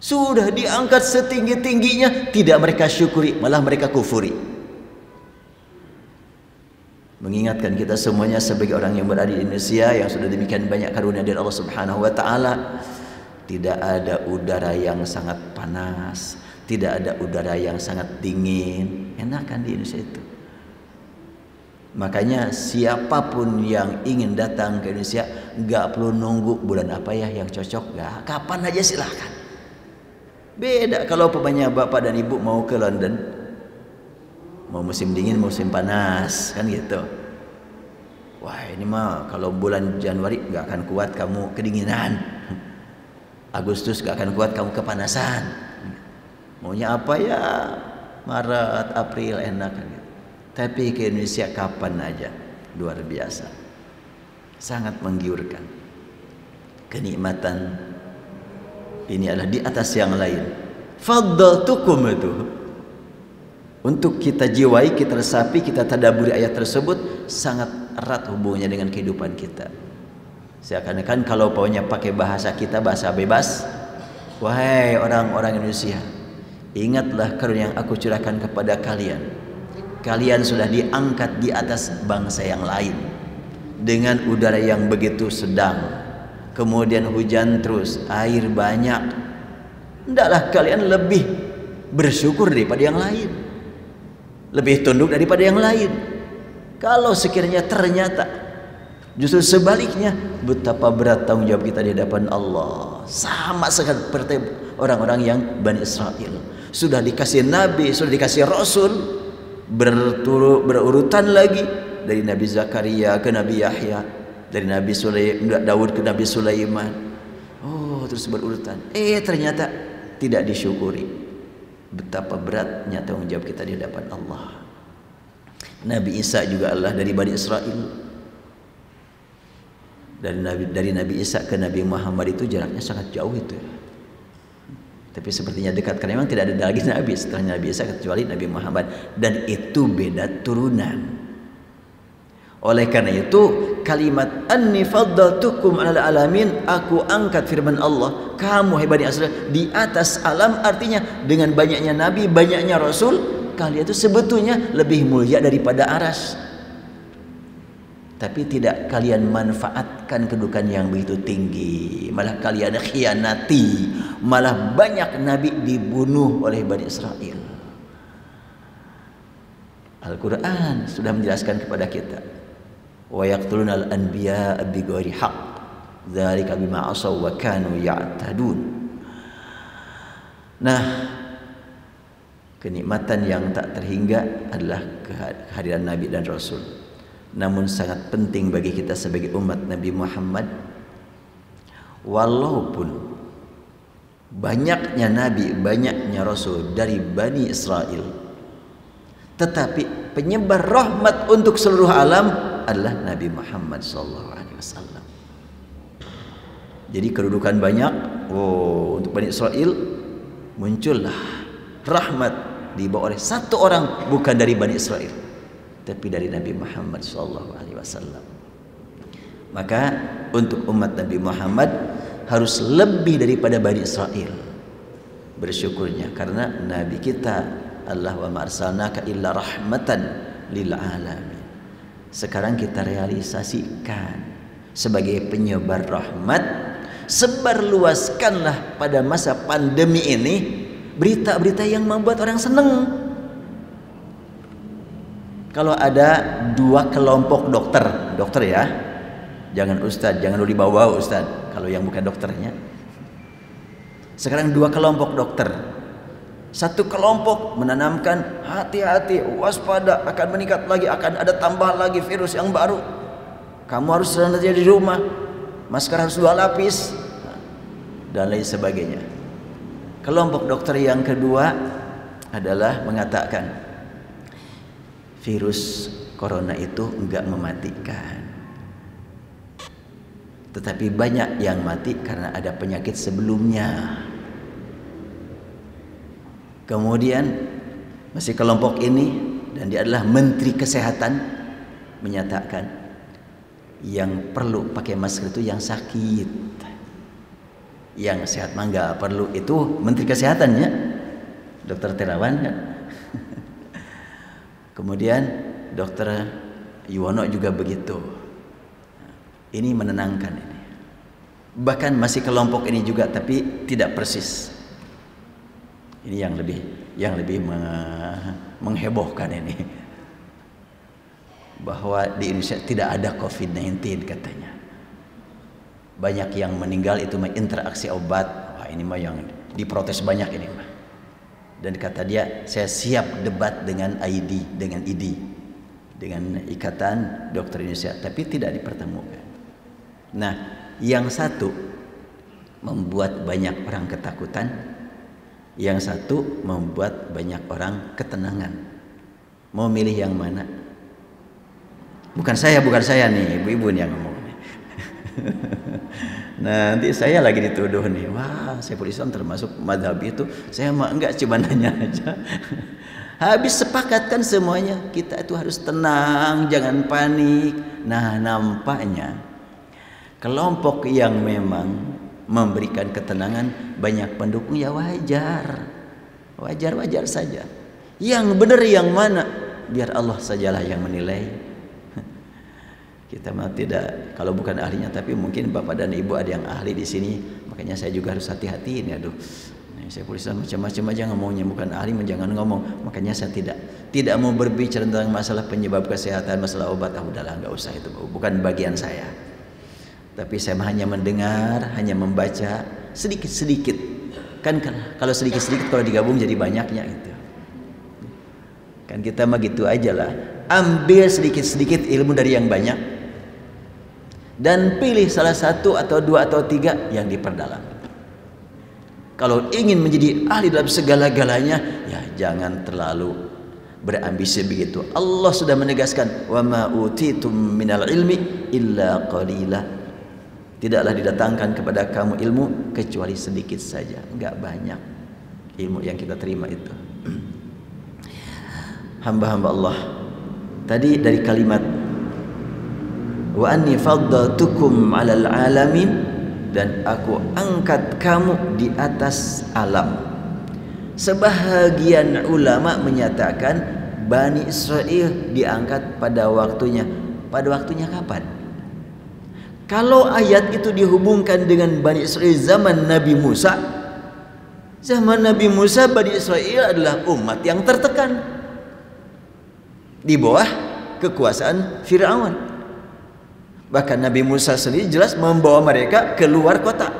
S2: Sudah diangkat setinggi-tingginya, tidak mereka syukuri, malah mereka kufuri. Mengingatkan kita semuanya sebagai orang yang berada di Indonesia yang sudah demikian banyak karunia dari Allah Subhanahu wa taala. Tidak ada udara yang sangat panas, tidak ada udara yang sangat dingin. Enakan di Indonesia itu. Makanya siapapun yang ingin datang ke Indonesia gak perlu nunggu bulan apa ya yang cocok, gak, kapan aja silahkan. Beda kalau pokoknya bapak dan ibu mau ke London, mau musim dingin, musim panas, kan gitu. Wah ini mah kalau bulan Januari gak akan kuat kamu kedinginan, Agustus gak akan kuat kamu kepanasan. Maunya apa ya, Maret, April enak kan gitu. Tapi ke Indonesia kapan aja, luar biasa, sangat menggiurkan. Kenikmatan ini adalah di atas yang lain. Faddaltukum itu untuk kita jiwai, kita resapi, kita tadaburi ayat tersebut, sangat erat hubungannya dengan kehidupan kita. Seakan-akan kalau pokoknya pakai bahasa kita, bahasa bebas, wahai orang-orang Indonesia, ingatlah karunia yang aku curahkan kepada kalian. Kalian sudah diangkat di atas bangsa yang lain dengan udara yang begitu sedang. Kemudian hujan terus, air banyak. Hendaklah kalian lebih bersyukur daripada yang lain, lebih tunduk daripada yang lain. Kalau sekiranya ternyata justru sebaliknya, betapa berat tanggung jawab kita di hadapan Allah. Sama seperti orang-orang yang Bani Israel, sudah dikasih nabi, sudah dikasih rasul, berurutan lagi dari Nabi Zakaria ke Nabi Yahya, dari Nabi Daud ke Nabi Sulaiman. Oh, terus berurutan. Ternyata tidak disyukuri. Betapa beratnya tanggung jawab kita di hadapan Allah. Nabi Isa juga Allah dari Bani Israel. Dari Nabi Isa ke Nabi Muhammad itu jaraknya sangat jauh itu. Tapi sepertinya dekat, karena memang tidak ada lagi Nabi setelah Nabi Isa kecuali Nabi Muhammad, dan itu beda turunan. Oleh karena itu kalimat anni faddaltukum 'alal alamin, aku angkat firman Allah, kamu hai Bani Israil di atas alam, artinya dengan banyaknya nabi, banyaknya rasul, kalian itu sebetulnya lebih mulia daripada aras. Tapi tidak kalian manfaatkan kedudukan yang begitu tinggi, malah kalian khianati, malah banyak nabi dibunuh oleh Bani Israel. Al-Quran sudah menjelaskan kepada kita, wa yaqtulunal anbiya'a bighairi haqq dzalika bima asaw wa kanu ya'tadun. Nah, kenikmatan yang tak terhingga adalah kehadiran Nabi dan Rasul. Namun sangat penting bagi kita sebagai umat Nabi Muhammad, walaupun banyaknya Nabi, banyaknya Rasul dari Bani Israel, tetapi penyebar rahmat untuk seluruh alam adalah Nabi Muhammad SAW. Jadi kedudukan banyak, untuk Bani Israel muncullah rahmat dibawa oleh satu orang, bukan dari Bani Israel, tapi dari Nabi Muhammad SAW. Maka untuk umat Nabi Muhammad harus lebih daripada Bani Israel bersyukurnya, karena Nabi kita Allah wa ma arsalnaka illa rahmatan lil alamin. Sekarang kita realisasikan sebagai penyebar rahmat, sebarluaskanlah pada masa pandemi ini berita-berita yang membuat orang senang. Kalau ada dua kelompok dokter ya, jangan ustadz, jangan dulu dibawa ustadz kalau yang bukan dokternya. Sekarang dua kelompok dokter. Satu kelompok menanamkan hati-hati, waspada, akan meningkat lagi, akan ada tambah lagi virus yang baru. Kamu harus senantiasa di rumah, masker harus 2 lapis, dan lain sebagainya. Kelompok dokter yang kedua adalah mengatakan virus corona itu enggak mematikan, tetapi banyak yang mati karena ada penyakit sebelumnya. Kemudian masih kelompok ini, dan dia adalah Menteri Kesehatan, menyatakan yang perlu pakai masker itu yang sakit, yang sehat mah nggak perlu. Itu Menteri Kesehatannya, Dokter Terawan kan. Kemudian Dokter Yuwono juga begitu. Ini menenangkan ini. Bahkan masih kelompok ini juga, tapi tidak persis. Ini yang lebih menghebohkan ini, bahwa di Indonesia tidak ada COVID-19 katanya. Banyak yang meninggal itu interaksi obat. Wah, ini mah yang diprotes banyak ini mah. Dan kata dia, saya siap debat dengan ID, dengan Ikatan Dokter Indonesia, tapi tidak dipertemukan. Nah, yang satu membuat banyak orang ketakutan, yang satu membuat banyak orang ketenangan. Mau milih yang mana? Bukan saya nih, ibu-ibu nih yang ngomong. Nanti saya lagi dituduh nih, wah Saiful Islam termasuk madhab itu. Saya mah enggak, cuma nanya aja. Habis sepakatkan semuanya, kita itu harus tenang, jangan panik. Nah, nampaknya kelompok yang memang memberikan ketenangan banyak pendukung, ya wajar saja. Yang benar yang mana, biar Allah sajalah yang menilai. Kita mah tidak, kalau bukan ahlinya, tapi mungkin bapak dan ibu ada yang ahli di sini, makanya saya juga harus hati-hati ini. Aduh, saya polisi macam-macam aja ngomongnya, bukan ahli jangan ngomong. Makanya saya tidak mau berbicara tentang masalah penyebab kesehatan, masalah obat. Udahlah, nggak usah, itu bukan bagian saya. Tapi saya hanya mendengar, hanya membaca sedikit-sedikit. Kan kalau sedikit-sedikit kalau digabung jadi banyaknya gitu. Kan kita mah gitu aja lah. Ambil sedikit-sedikit ilmu dari yang banyak, dan pilih salah satu atau 2 atau 3 yang diperdalam. Kalau ingin menjadi ahli dalam segala-galanya, ya jangan terlalu berambisi begitu. Allah sudah menegaskan, wa ma utitum minal ilmi illa qalila. Tidaklah didatangkan kepada kamu ilmu kecuali sedikit saja, enggak banyak ilmu yang kita terima itu. Hamba-hamba Allah tadi dari kalimat wa anni faddaltukum 'alal alamin, dan aku angkat kamu di atas alam. Sebahagian ulama menyatakan Bani Israel diangkat pada waktunya pada waktunya kapan? Kalau ayat itu dihubungkan dengan Bani Israel zaman Nabi Musa, zaman Nabi Musa Bani Israel adalah umat yang tertekan di bawah kekuasaan Fir'aun. Bahkan Nabi Musa sendiri jelas membawa mereka keluar kota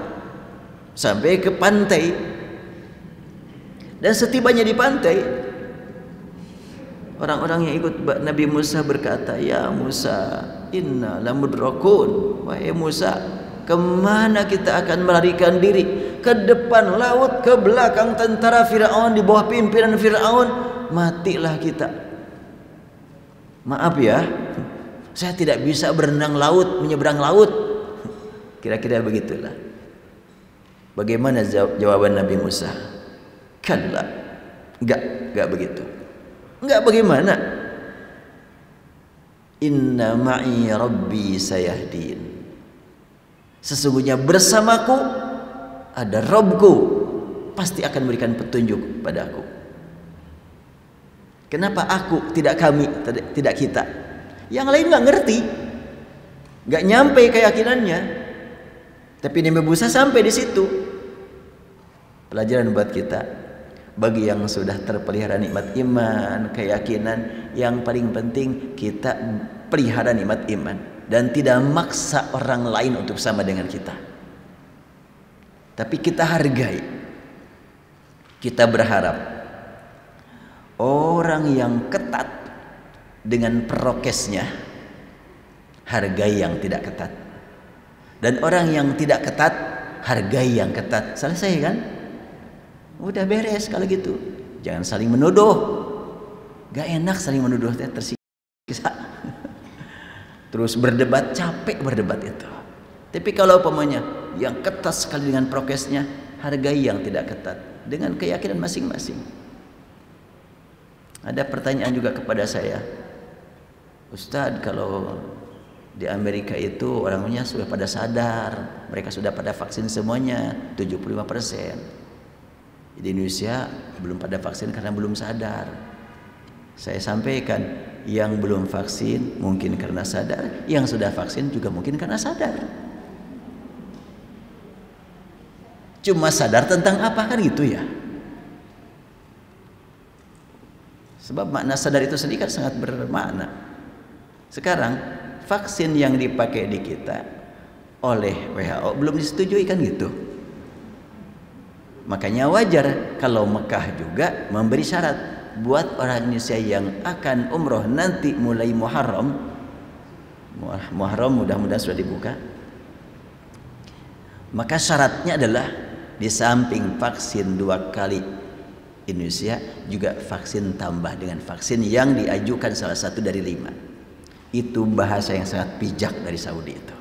S2: sampai ke pantai. Dan setibanya di pantai, orang-orang yang ikut Nabi Musa berkata, "Ya Musa, inna lamudrakun." Wahai Musa, kemana kita akan melarikan diri? Ke depan laut, ke belakang tentara Fir'aun, di bawah pimpinan Fir'aun, matilah kita. Maaf ya, saya tidak bisa berenang laut, menyeberang laut. Kira-kira begitulah. Bagaimana jawaban Nabi Musa? Kalla, enggak begitu. Enggak bagaimana? Inna ma'i rabbi sayahdin. Sesungguhnya bersamaku ada Rabbku, pasti akan memberikan petunjuk padaku. Kenapa aku, tidak kami, tidak kita? Yang lain nggak ngerti, nggak nyampe keyakinannya. Tapi Nabi Musa sampai di situ. Pelajaran buat kita, bagi yang sudah terpelihara nikmat iman, keyakinan, yang paling penting kita pelihara nikmat iman dan tidak maksa orang lain untuk sama dengan kita. Tapi kita hargai. Kita berharap orang yang ketat dengan prokesnya hargai yang tidak ketat. Dan orang yang tidak ketat hargai yang ketat. Selesai kan? Udah beres kalau gitu. Jangan saling menuduh. Gak enak saling menuduh, tersiksa. Terus berdebat, capek berdebat itu. Tapi kalau umpamanya yang ketat sekali dengan prokesnya, hargai yang tidak ketat dengan keyakinan masing-masing. Ada pertanyaan juga kepada saya, Ustadz, kalau di Amerika itu orangnya sudah pada sadar, mereka sudah pada vaksin semuanya 75%. Di Indonesia belum pada vaksin karena belum sadar. Saya sampaikan, yang belum vaksin mungkin karena sadar, yang sudah vaksin juga mungkin karena sadar. Cuma sadar tentang apa, kan gitu ya. Sebab makna sadar itu sendiri kan sangat bermakna. Sekarang vaksin yang dipakai di kita oleh WHO belum disetujui, kan gitu. Makanya wajar kalau Mekah juga memberi syarat buat orang Indonesia yang akan umroh nanti mulai Muharram mudah-mudahan sudah dibuka. Maka syaratnya adalah di samping vaksin 2 kali Indonesia, juga vaksin tambah dengan vaksin yang diajukan salah satu dari 5. Itu bahasa yang sangat bijak dari Saudi itu.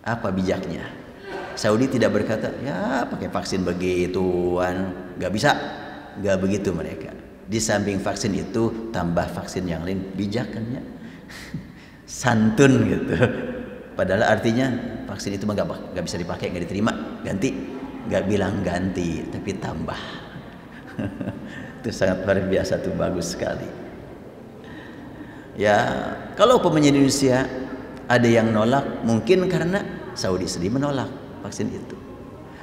S2: Apa bijaknya? Saudi tidak berkata, ya pakai vaksin begituan, nggak bisa. Nggak begitu mereka. Di samping vaksin itu tambah vaksin yang lain, bijakannya. Santun gitu. Padahal artinya vaksin itu mah nggak bisa dipakai, nggak diterima, ganti. Nggak bilang ganti, tapi tambah. Itu sangat luar biasa, tuh bagus sekali. Ya, kalau pemain Indonesia ada yang nolak, mungkin karena Saudi sendiri menolak vaksin itu.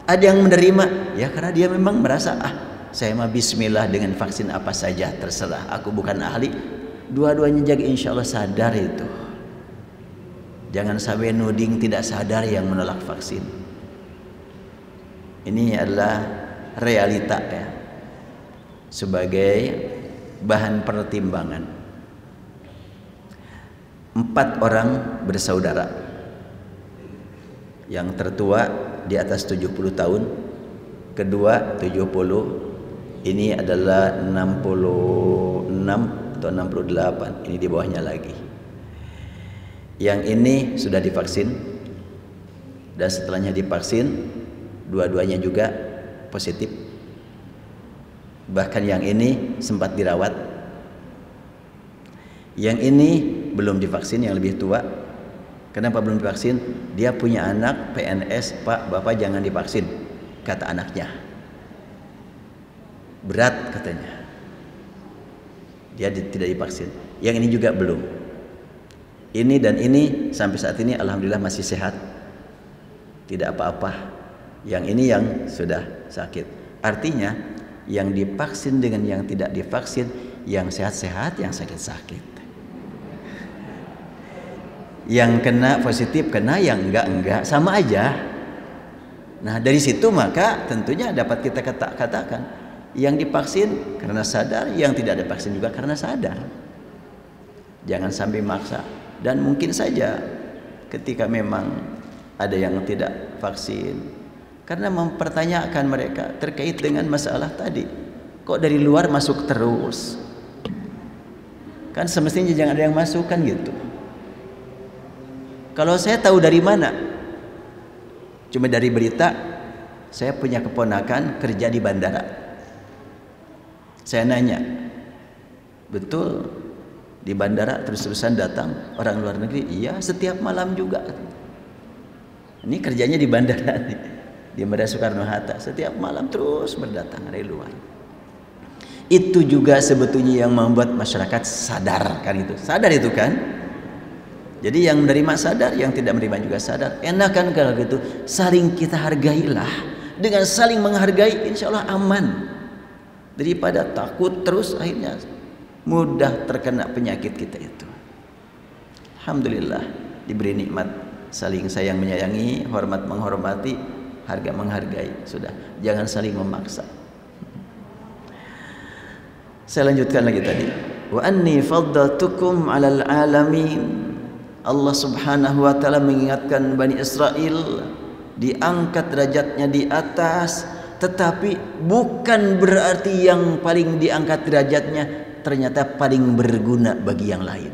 S2: Ada yang menerima, ya karena dia memang merasa, saya mah bismillah dengan vaksin apa saja terserah, aku bukan ahli. Dua-duanya jaga, insya Allah sadar itu. Jangan sampai nuding tidak sadar yang menolak vaksin. Ini adalah realita ya, sebagai bahan pertimbangan. 4 orang bersaudara. Yang tertua di atas 70 tahun, kedua 70, ini adalah 66 atau 68, ini di bawahnya lagi. Yang ini sudah divaksin, dan setelahnya divaksin, dua-duanya juga positif. Bahkan yang ini sempat dirawat. Yang ini belum divaksin, yang lebih tua. Kenapa belum divaksin? Dia punya anak PNS, Pak, Bapak jangan divaksin, kata anaknya. Berat katanya. Dia tidak divaksin. Yang ini juga belum. Ini dan ini sampai saat ini alhamdulillah masih sehat, tidak apa-apa. Yang ini yang sudah sakit. Artinya yang divaksin dengan yang tidak divaksin, yang sehat-sehat, yang sakit-sakit. Yang kena positif, kena yang enggak, sama aja. Nah dari situ maka tentunya dapat kita katakan yang divaksin karena sadar, yang tidak divaksin juga karena sadar. Jangan sampai maksa. Dan mungkin saja ketika memang ada yang tidak vaksin, karena mempertanyakan mereka terkait dengan masalah tadi, kok dari luar masuk terus? Kan semestinya jangan ada yang masuk kan gitu. Kalau saya tahu dari mana? Cuma dari berita. Saya punya keponakan kerja di bandara. Saya nanya, betul di bandara terus-terusan datang orang luar negeri? Iya, setiap malam juga. Ini kerjanya di bandara nih, di Bandara Soekarno-Hatta, setiap malam terus berdatangan dari luar. Itu juga sebetulnya yang membuat masyarakat sadar kan itu. Sadar itu kan? Jadi yang menerima sadar, yang tidak menerima juga sadar. Enak kan kalau gitu, saling kita hargailah. Dengan saling menghargai insya Allah aman. Daripada takut terus akhirnya mudah terkena penyakit kita itu. Alhamdulillah diberi nikmat saling sayang menyayangi, hormat menghormati, harga menghargai. Sudah, jangan saling memaksa. Saya lanjutkan lagi tadi. Wa anni faddaltukum 'alal alamin. Allah Subhanahu wa taala mengingatkan Bani Israel diangkat derajatnya di atas, tetapi bukan berarti yang paling diangkat derajatnya ternyata paling berguna bagi yang lain.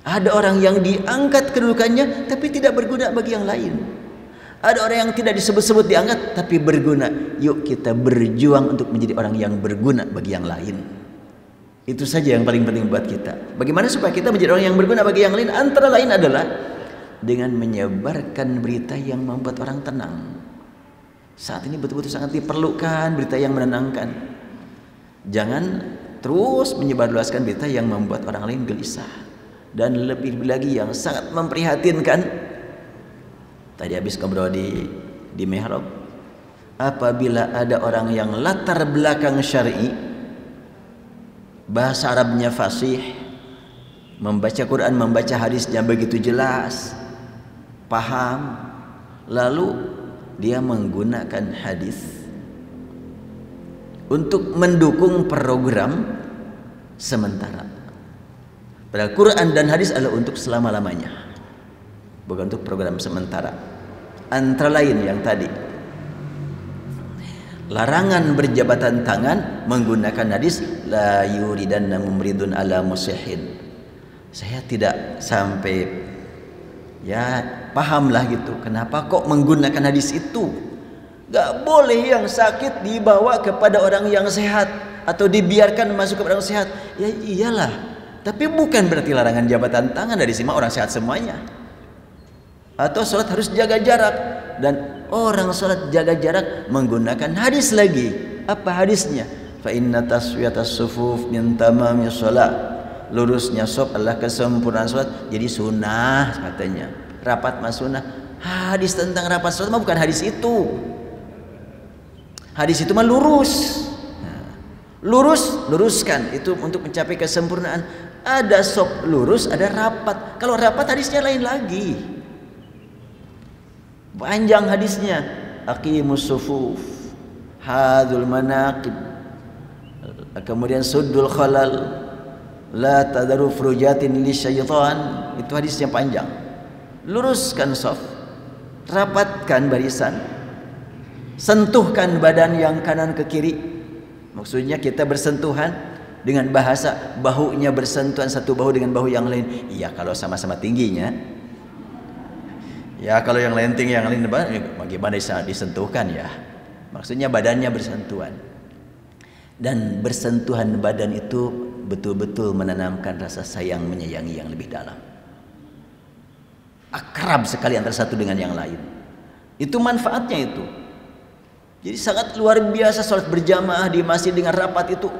S2: Ada orang yang diangkat kedudukannya tapi tidak berguna bagi yang lain. Ada orang yang tidak disebut-sebut diangkat tapi berguna. Yuk kita berjuang untuk menjadi orang yang berguna bagi yang lain. Itu saja yang paling penting buat kita. Bagaimana supaya kita menjadi orang yang berguna bagi yang lain? Antara lain adalah dengan menyebarkan berita yang membuat orang tenang. Saat ini betul-betul sangat diperlukan berita yang menenangkan. Jangan terus menyebarluaskan berita yang membuat orang lain gelisah. Dan lebih lagi yang sangat memprihatinkan, tadi habis ngobrol di mihrab, apabila ada orang yang latar belakang syar'i, bahasa Arabnya fasih, membaca Quran, membaca hadisnya begitu jelas, paham, lalu dia menggunakan hadis untuk mendukung program sementara. Padahal Quran dan hadis adalah untuk selama-lamanya, bukan untuk program sementara. Antara lain yang tadi, larangan berjabatan tangan menggunakan hadis la yuridanna mumridun ala musihin. Saya tidak sampai ya pahamlah gitu, kenapa kok menggunakan hadis itu. Gak boleh yang sakit dibawa kepada orang yang sehat atau dibiarkan masuk kepada orang sehat. Ya iyalah, tapi bukan berarti larangan jabatan tangan dari semua orang sehat semuanya. Atau sholat harus jaga jarak, dan orang sholat jaga jarak menggunakan hadis lagi. Apa hadisnya? Fa inna taswiyatas sufuf min tamamis sholat. Lurusnya shaf adalah kesempurnaan sholat. Jadi sunnah katanya. Rapat mas sunnah. Hadis tentang rapat sholat mah bukan hadis itu. Hadis itu mah lurus. Luruskan itu untuk mencapai kesempurnaan. Ada shaf lurus, ada rapat. Kalau rapat hadisnya lain lagi. Panjang hadisnya, aqimus sufuf, hadzul manaqib, kemudian suddul khalal, la tadaru furujatin lisyaitan. Itu hadisnya panjang. Luruskan shaf, rapatkan barisan, sentuhkan badan yang kanan ke kiri. Maksudnya kita bersentuhan dengan bahasa bahunya bersentuhan satu bahu dengan bahu yang lain. Iya kalau sama-sama tingginya. Ya kalau yang lain tinggi yang lain bagaimana disentuhkan ya. Maksudnya badannya bersentuhan. Dan bersentuhan badan itu betul-betul menanamkan rasa sayang menyayangi yang lebih dalam. Akrab sekali antara satu dengan yang lain. Itu manfaatnya itu. Jadi sangat luar biasa salat berjamaah di masjid dengan rapat itu.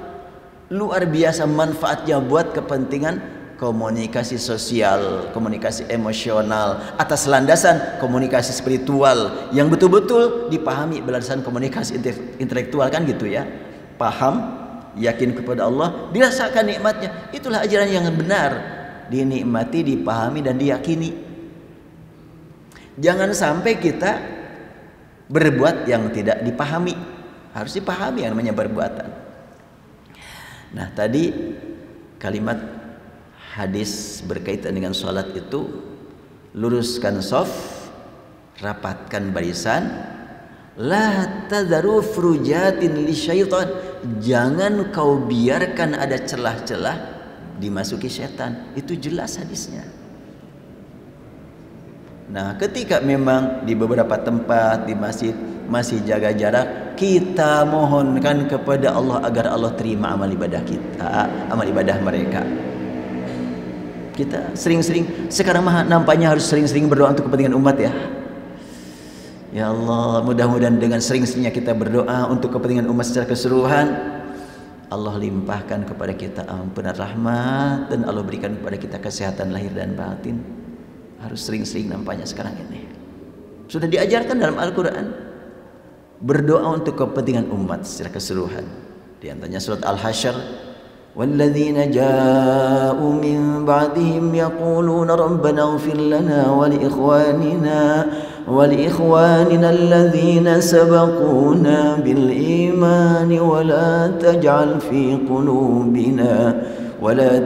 S2: Luar biasa manfaatnya buat kepentingan komunikasi sosial, komunikasi emosional atas landasan komunikasi spiritual yang betul-betul dipahami berdasarkan komunikasi intelektual, kan gitu ya. Paham, yakin kepada Allah, dirasakan nikmatnya. Itulah ajaran yang benar, dinikmati, dipahami dan diyakini. Jangan sampai kita berbuat yang tidak dipahami. Harus dipahami yang namanya perbuatan. Nah, tadi kalimat hadis berkaitan dengan sholat itu, luruskan shaf, rapatkan barisan, la tadharu furujatin lisyaitan, jangan kau biarkan ada celah-celah dimasuki setan. Itu jelas hadisnya. Nah, ketika memang di beberapa tempat di masjid masih jaga jarak, kita mohonkan kepada Allah agar Allah terima amal ibadah kita, amal ibadah mereka. Kita sering-sering, sekarang mah nampaknya harus sering-sering berdoa untuk kepentingan umat ya. Ya Allah, mudah-mudahan dengan sering-seringnya kita berdoa untuk kepentingan umat secara keseluruhan, Allah limpahkan kepada kita ampunan rahmat dan Allah berikan kepada kita kesehatan lahir dan batin. Harus sering-sering nampaknya sekarang ini. Sudah diajarkan dalam Al-Quran, berdoa untuk kepentingan umat secara keseluruhan. Di antaranya surat Al-Hasyr, walladzina ja'u min ba'dihim yaquluna rabbana ighfir lana wa li ikhwanina alladzina sabaquna bil imani wa la taj'al fi qulubina غلا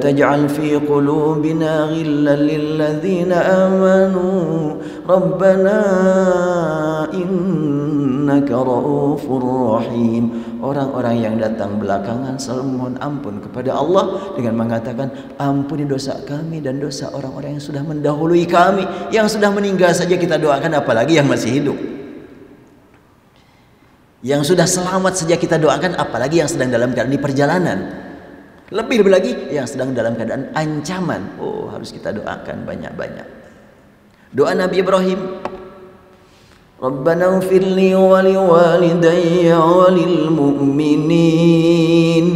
S2: للذين آمنوا ربنا إنك رؤوف رحيم. Orang-orang yang datang belakangan selalu mohon ampun kepada Allah dengan mengatakan, ampuni dosa kami dan dosa orang-orang yang sudah mendahului kami. Yang sudah meninggal saja kita doakan, apalagi yang masih hidup. Yang sudah selamat saja kita doakan, apalagi yang sedang dalam keadaan di perjalanan. Lebih lagi yang sedang dalam keadaan ancaman. Oh, harus kita doakan banyak-banyak. Doa Nabi Ibrahim, Rabbana ighfirli wa liwalidayya wa lil mu'minin.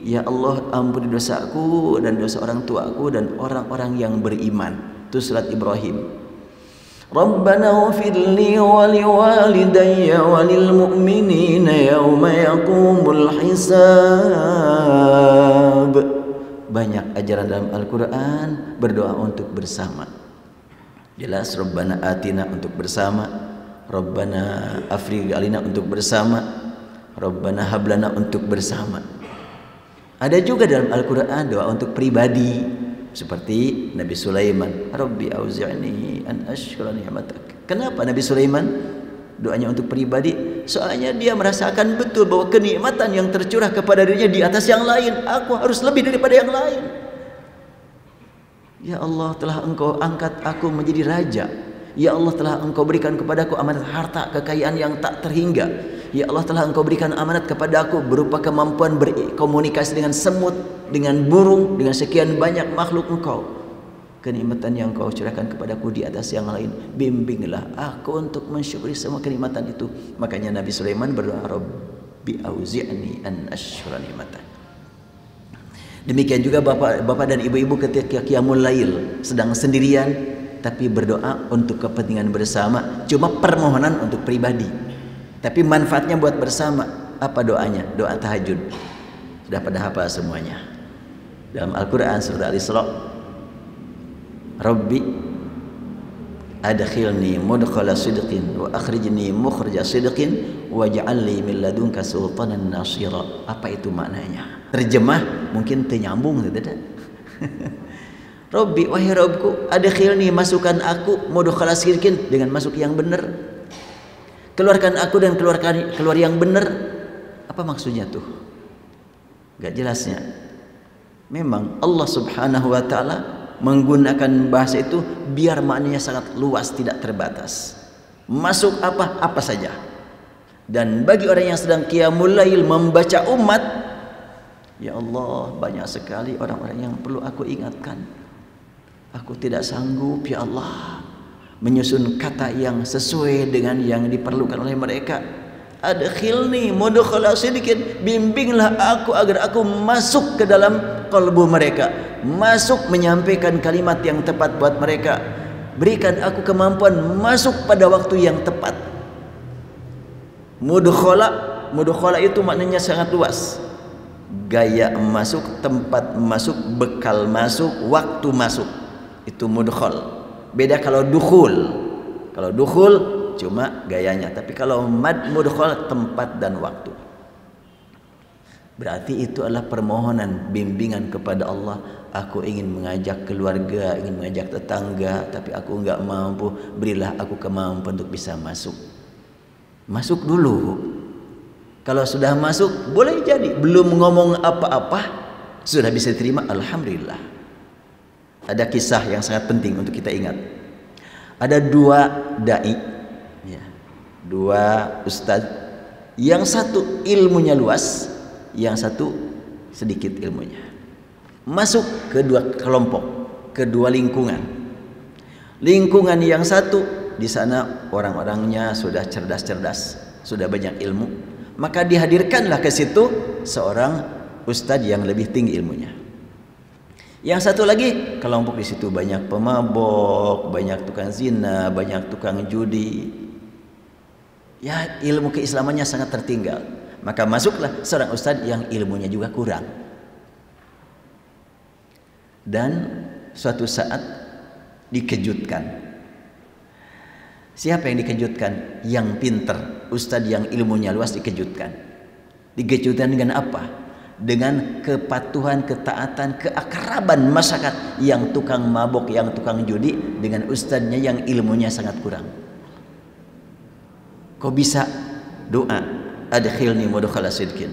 S2: Ya Allah, ampuni dosaku dan dosa orang tuaku dan orang-orang yang beriman. Itu surat Ibrahim. Rabbana ighfirli wa liwalidayya wa lil mu'minina yawma yaqumul hisab. Banyak ajaran dalam Al-Quran berdoa untuk bersama. Jelas Rabbana atina untuk bersama, Rabbana afrigh alina untuk bersama, Rabbana hablana untuk bersama. Ada juga dalam Al-Quran doa untuk pribadi, seperti Nabi Sulaiman, Rabbi auzi'ni an ashkura ni'matak. Kenapa Nabi Sulaiman doanya untuk pribadi? Soalnya dia merasakan betul bahwa kenikmatan yang tercurah kepada dirinya di atas yang lain. Aku harus lebih daripada yang lain. Ya Allah, telah Engkau angkat aku menjadi raja. Ya Allah, telah Engkau berikan kepadaku amanat harta kekayaan yang tak terhingga. Ya Allah, telah Engkau berikan amanat kepadaku berupa kemampuan berkomunikasi dengan semut, dengan burung, dengan sekian banyak makhluk Engkau. Kenikmatan yang Engkau curahkan kepadaku di atas yang lain, bimbinglah aku untuk mensyukuri semua kenikmatan itu. Makanya Nabi Sulaiman berdoa, Rabbi auzi'ni an ashkura ni'matak. Demikian juga bapak dan ibu-ibu ketika qiyamul lail sedang sendirian tapi berdoa untuk kepentingan bersama, cuma permohonan untuk pribadi tapi manfaatnya buat bersama. Apa doanya? Doa tahajud. Sudah pada hafal semuanya. Dalam Al-Quran surah Al-Isra, Rabbi adkhilni mudkhala sidqin wa akhrijni mukhrija sidqin waj'alni min ladunka sultanan nasira. Apa itu maknanya? Terjemah mungkin ternyambung tidak? Rabbi, wahai Rabbku, adkhilni, masukkan aku, mudkhala sidqin, dengan masuk yang benar. Keluarkan aku dan keluar yang benar. Apa maksudnya tuh? Gak jelasnya. Memang Allah Subhanahu wa ta'ala menggunakan bahasa itu biar maknanya sangat luas, tidak terbatas. Masuk apa saja. Dan bagi orang yang sedang qiyamul lail membaca umat, ya Allah, banyak sekali orang-orang yang perlu aku ingatkan. Aku tidak sanggup ya Allah menyusun kata yang sesuai dengan yang diperlukan oleh mereka. Adkhilni mudkhala sidqin, bimbinglah aku agar aku masuk ke dalam kalbu mereka. masuk menyampaikan kalimat yang tepat buat mereka. Berikan aku kemampuan masuk pada waktu yang tepat. Mudkhala itu maknanya sangat luas. Gaya masuk, tempat masuk, bekal masuk, waktu masuk. Itu mudkhal. Beda kalau dukhul. Kalau dukhul cuma gayanya, tapi kalau mudkhal tempat dan waktu. Berarti itu adalah permohonan bimbingan kepada Allah. Aku ingin mengajak keluarga, ingin mengajak tetangga, tapi aku enggak mampu. Berilah aku kemampuan untuk bisa masuk. Masuk dulu. Kalau sudah masuk, boleh jadi belum ngomong apa-apa, sudah bisa terima, alhamdulillah. Ada kisah yang sangat penting untuk kita ingat. Ada dua dai, ya, dua ustadz. Yang satu ilmunya luas, yang satu sedikit ilmunya. Masuk ke dua kelompok, ke dua lingkungan. Lingkungan yang satu, di sana orang-orangnya sudah cerdas-cerdas, sudah banyak ilmu. Maka dihadirkanlah ke situ seorang ustadz yang lebih tinggi ilmunya. Yang satu lagi kelompok di situ banyak pemabok, banyak tukang zina, banyak tukang judi. Ya, ilmu keislamannya sangat tertinggal. Maka masuklah seorang ustadz yang ilmunya juga kurang. Dan suatu saat dikejutkan. Siapa yang dikejutkan? Yang pinter. Ustadz yang ilmunya luas dikejutkan. Dikejutkan dengan apa? Dengan kepatuhan, ketaatan, keakraban masyarakat yang tukang mabok, yang tukang judi dengan ustadznya yang ilmunya sangat kurang. Kok bisa doa adkhilni mudkhala sidqin?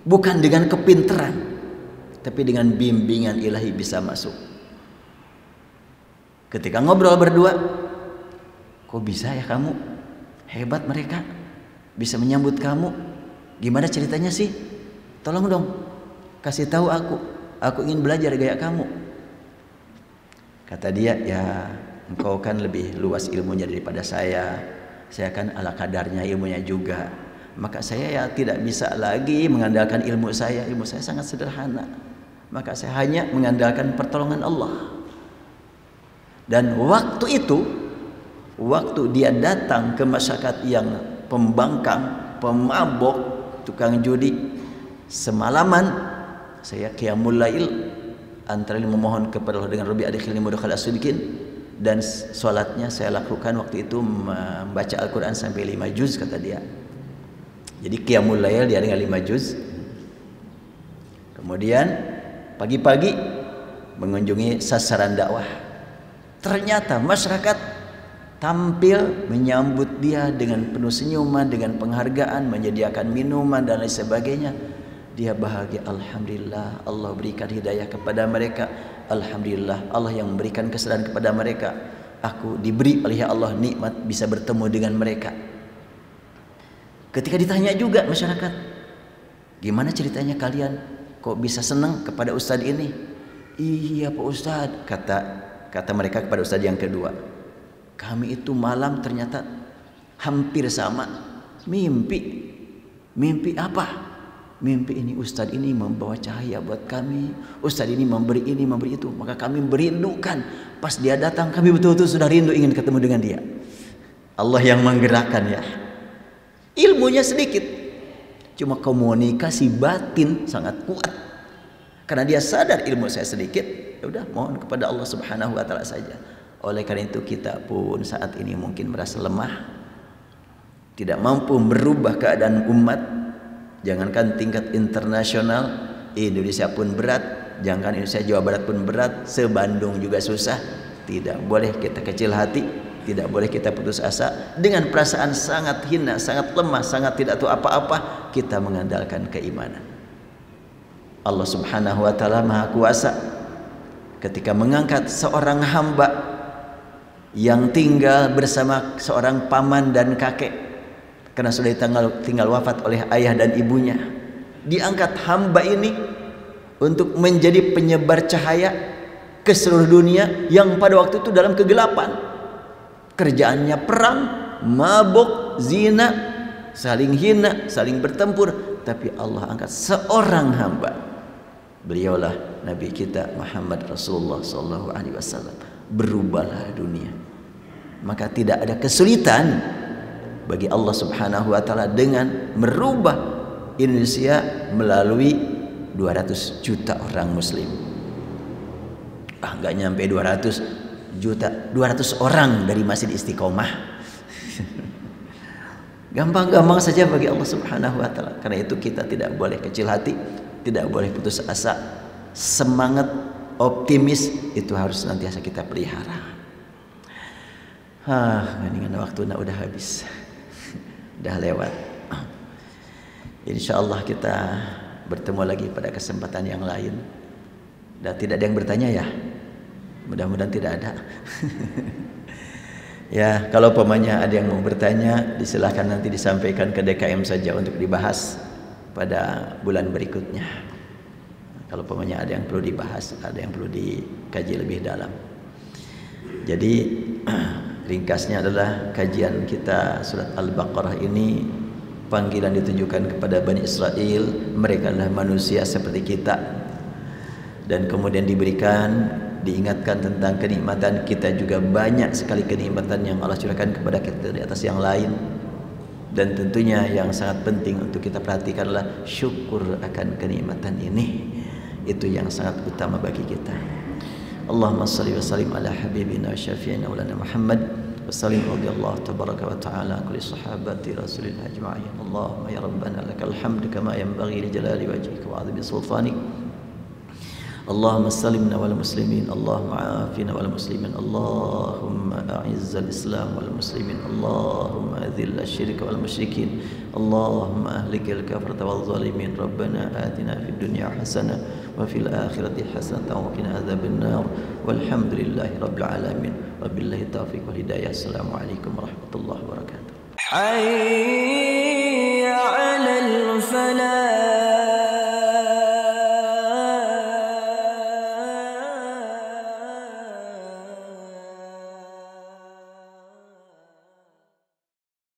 S2: Bukan dengan kepinteran, tapi dengan bimbingan ilahi bisa masuk. Ketika ngobrol berdua, kok bisa ya kamu? Hebat mereka, bisa menyambut kamu. Gimana ceritanya sih? Tolong dong, kasih tahu aku ingin belajar gaya kamu. Kata dia, ya engkau kan lebih luas ilmunya daripada saya kan ala kadarnya ilmunya juga. Maka saya ya tidak bisa lagi mengandalkan ilmu saya sangat sederhana. Maka saya hanya mengandalkan pertolongan Allah. Dan waktu itu, waktu dia datang ke masyarakat yang pembangkang, pemabok, tukang judi, semalaman saya qiyamul lail antara memohon kepada Allah dengan Rabbi adkhilni mudkhala sidqin, dan salatnya saya lakukan waktu itu membaca Al-Qur'an sampai 5 juz kata dia. Jadi qiyamul lail dia dengan 5 juz. Kemudian pagi-pagi mengunjungi sasaran dakwah. Ternyata masyarakat tampil menyambut dia dengan penuh senyuman, dengan penghargaan, menyediakan minuman dan lain sebagainya. Dia bahagia, alhamdulillah Allah berikan hidayah kepada mereka. Alhamdulillah Allah yang memberikan kesadaran kepada mereka. Aku diberi oleh Allah nikmat bisa bertemu dengan mereka. Ketika ditanya juga masyarakat, gimana ceritanya kalian kok bisa senang kepada ustadz ini? Iya Pak Ustadz, kata mereka kepada ustadz yang kedua. Kami itu malam ternyata hampir sama mimpi. Mimpi apa? Mimpi ini ustadz ini membawa cahaya buat kami, ustadz ini memberi itu, maka kami merindukan. Pas dia datang kami betul-betul sudah rindu ingin ketemu dengan dia. Allah yang menggerakkan ya. Ilmunya sedikit, cuma komunikasi batin sangat kuat. Karena dia sadar ilmu saya sedikit, ya udah mohon kepada Allah Subhanahu wa taala saja. Oleh karena itu kita pun saat ini mungkin merasa lemah, tidak mampu merubah keadaan umat. Jangankan tingkat internasional, Indonesia pun berat. Jangankan Indonesia, Jawa Barat pun berat. Se-Bandung juga susah. Tidak boleh kita kecil hati, tidak boleh kita putus asa. Dengan perasaan sangat hina, sangat lemah, sangat tidak tahu apa-apa, kita mengandalkan keimanan. Allah Subhanahu wa taala Maha Kuasa ketika mengangkat seorang hamba yang tinggal bersama seorang paman dan kakek karena sudah tinggal wafat oleh ayah dan ibunya. Diangkat hamba ini untuk menjadi penyebar cahaya ke seluruh dunia yang pada waktu itu dalam kegelapan. Kerjaannya perang, mabuk, zina, saling hina, saling bertempur. Tapi Allah angkat seorang hamba Beliaulah Nabi kita Muhammad Rasulullah sallallahu alaihi wasallam. Berubahlah dunia. Maka tidak ada kesulitan bagi Allah Subhanahu wa taala dengan merubah Indonesia melalui 200 juta orang muslim. Enggak nyampe 200 juta, 200 orang dari Masjid Istiqomah. Gampang-gampang saja bagi Allah Subhanahu wa taala. Karena itu kita tidak boleh kecil hati, tidak boleh putus asa. Semangat optimis itu harus senantiasa kita pelihara. Dengan waktu udah habis. Udah lewat. Insyaallah kita bertemu lagi pada kesempatan yang lain. Dan tidak ada yang bertanya ya. Mudah-mudahan tidak ada. Ya, kalau pemanya ada yang mau bertanya, disilahkan nanti disampaikan ke DKM saja untuk dibahas pada bulan berikutnya. Kalau pemanya ada yang perlu dibahas, ada yang perlu dikaji lebih dalam. Jadi ringkasnya adalah kajian kita surat Al-Baqarah ini, panggilan ditujukan kepada Bani Israel. Mereka adalah manusia seperti kita, dan kemudian diingatkan tentang kenikmatan. Kita juga banyak sekali kenikmatan yang Allah curahkan kepada kita di atas yang lain, dan tentunya yang sangat penting untuk kita perhatikan adalah syukur akan kenikmatan ini. Itu yang sangat utama bagi kita. Allahumma salli wa sallim ala habibina wa syafi'ina maulana Muhammad wa sallim radhiyallahu tabaraka wa ta'ala kulli sahabati rasulillah ajma'in. Allahumma ya rabbana lakal hamdu kama yanbaghi li jalali wajhika wa 'azimi sultanik. Allahumma sallimna wal muslimin, Allahumma afina wal muslimin, Allahumma a'izzal islam wal muslimin, Allahumma adhil asyirka wal musyrikin, Allahumma ahlikil kafarata wal zalimin. Rabbana atina fid dunya hasanah wa fil akhirati hasanah wa qina adzaban nar. Walhamdulillahi rabbil alamin. Wabillahi taufiq wal hidayah. Assalamualaikum warahmatullahi wabarakatuh.
S1: Hayya 'alal falah.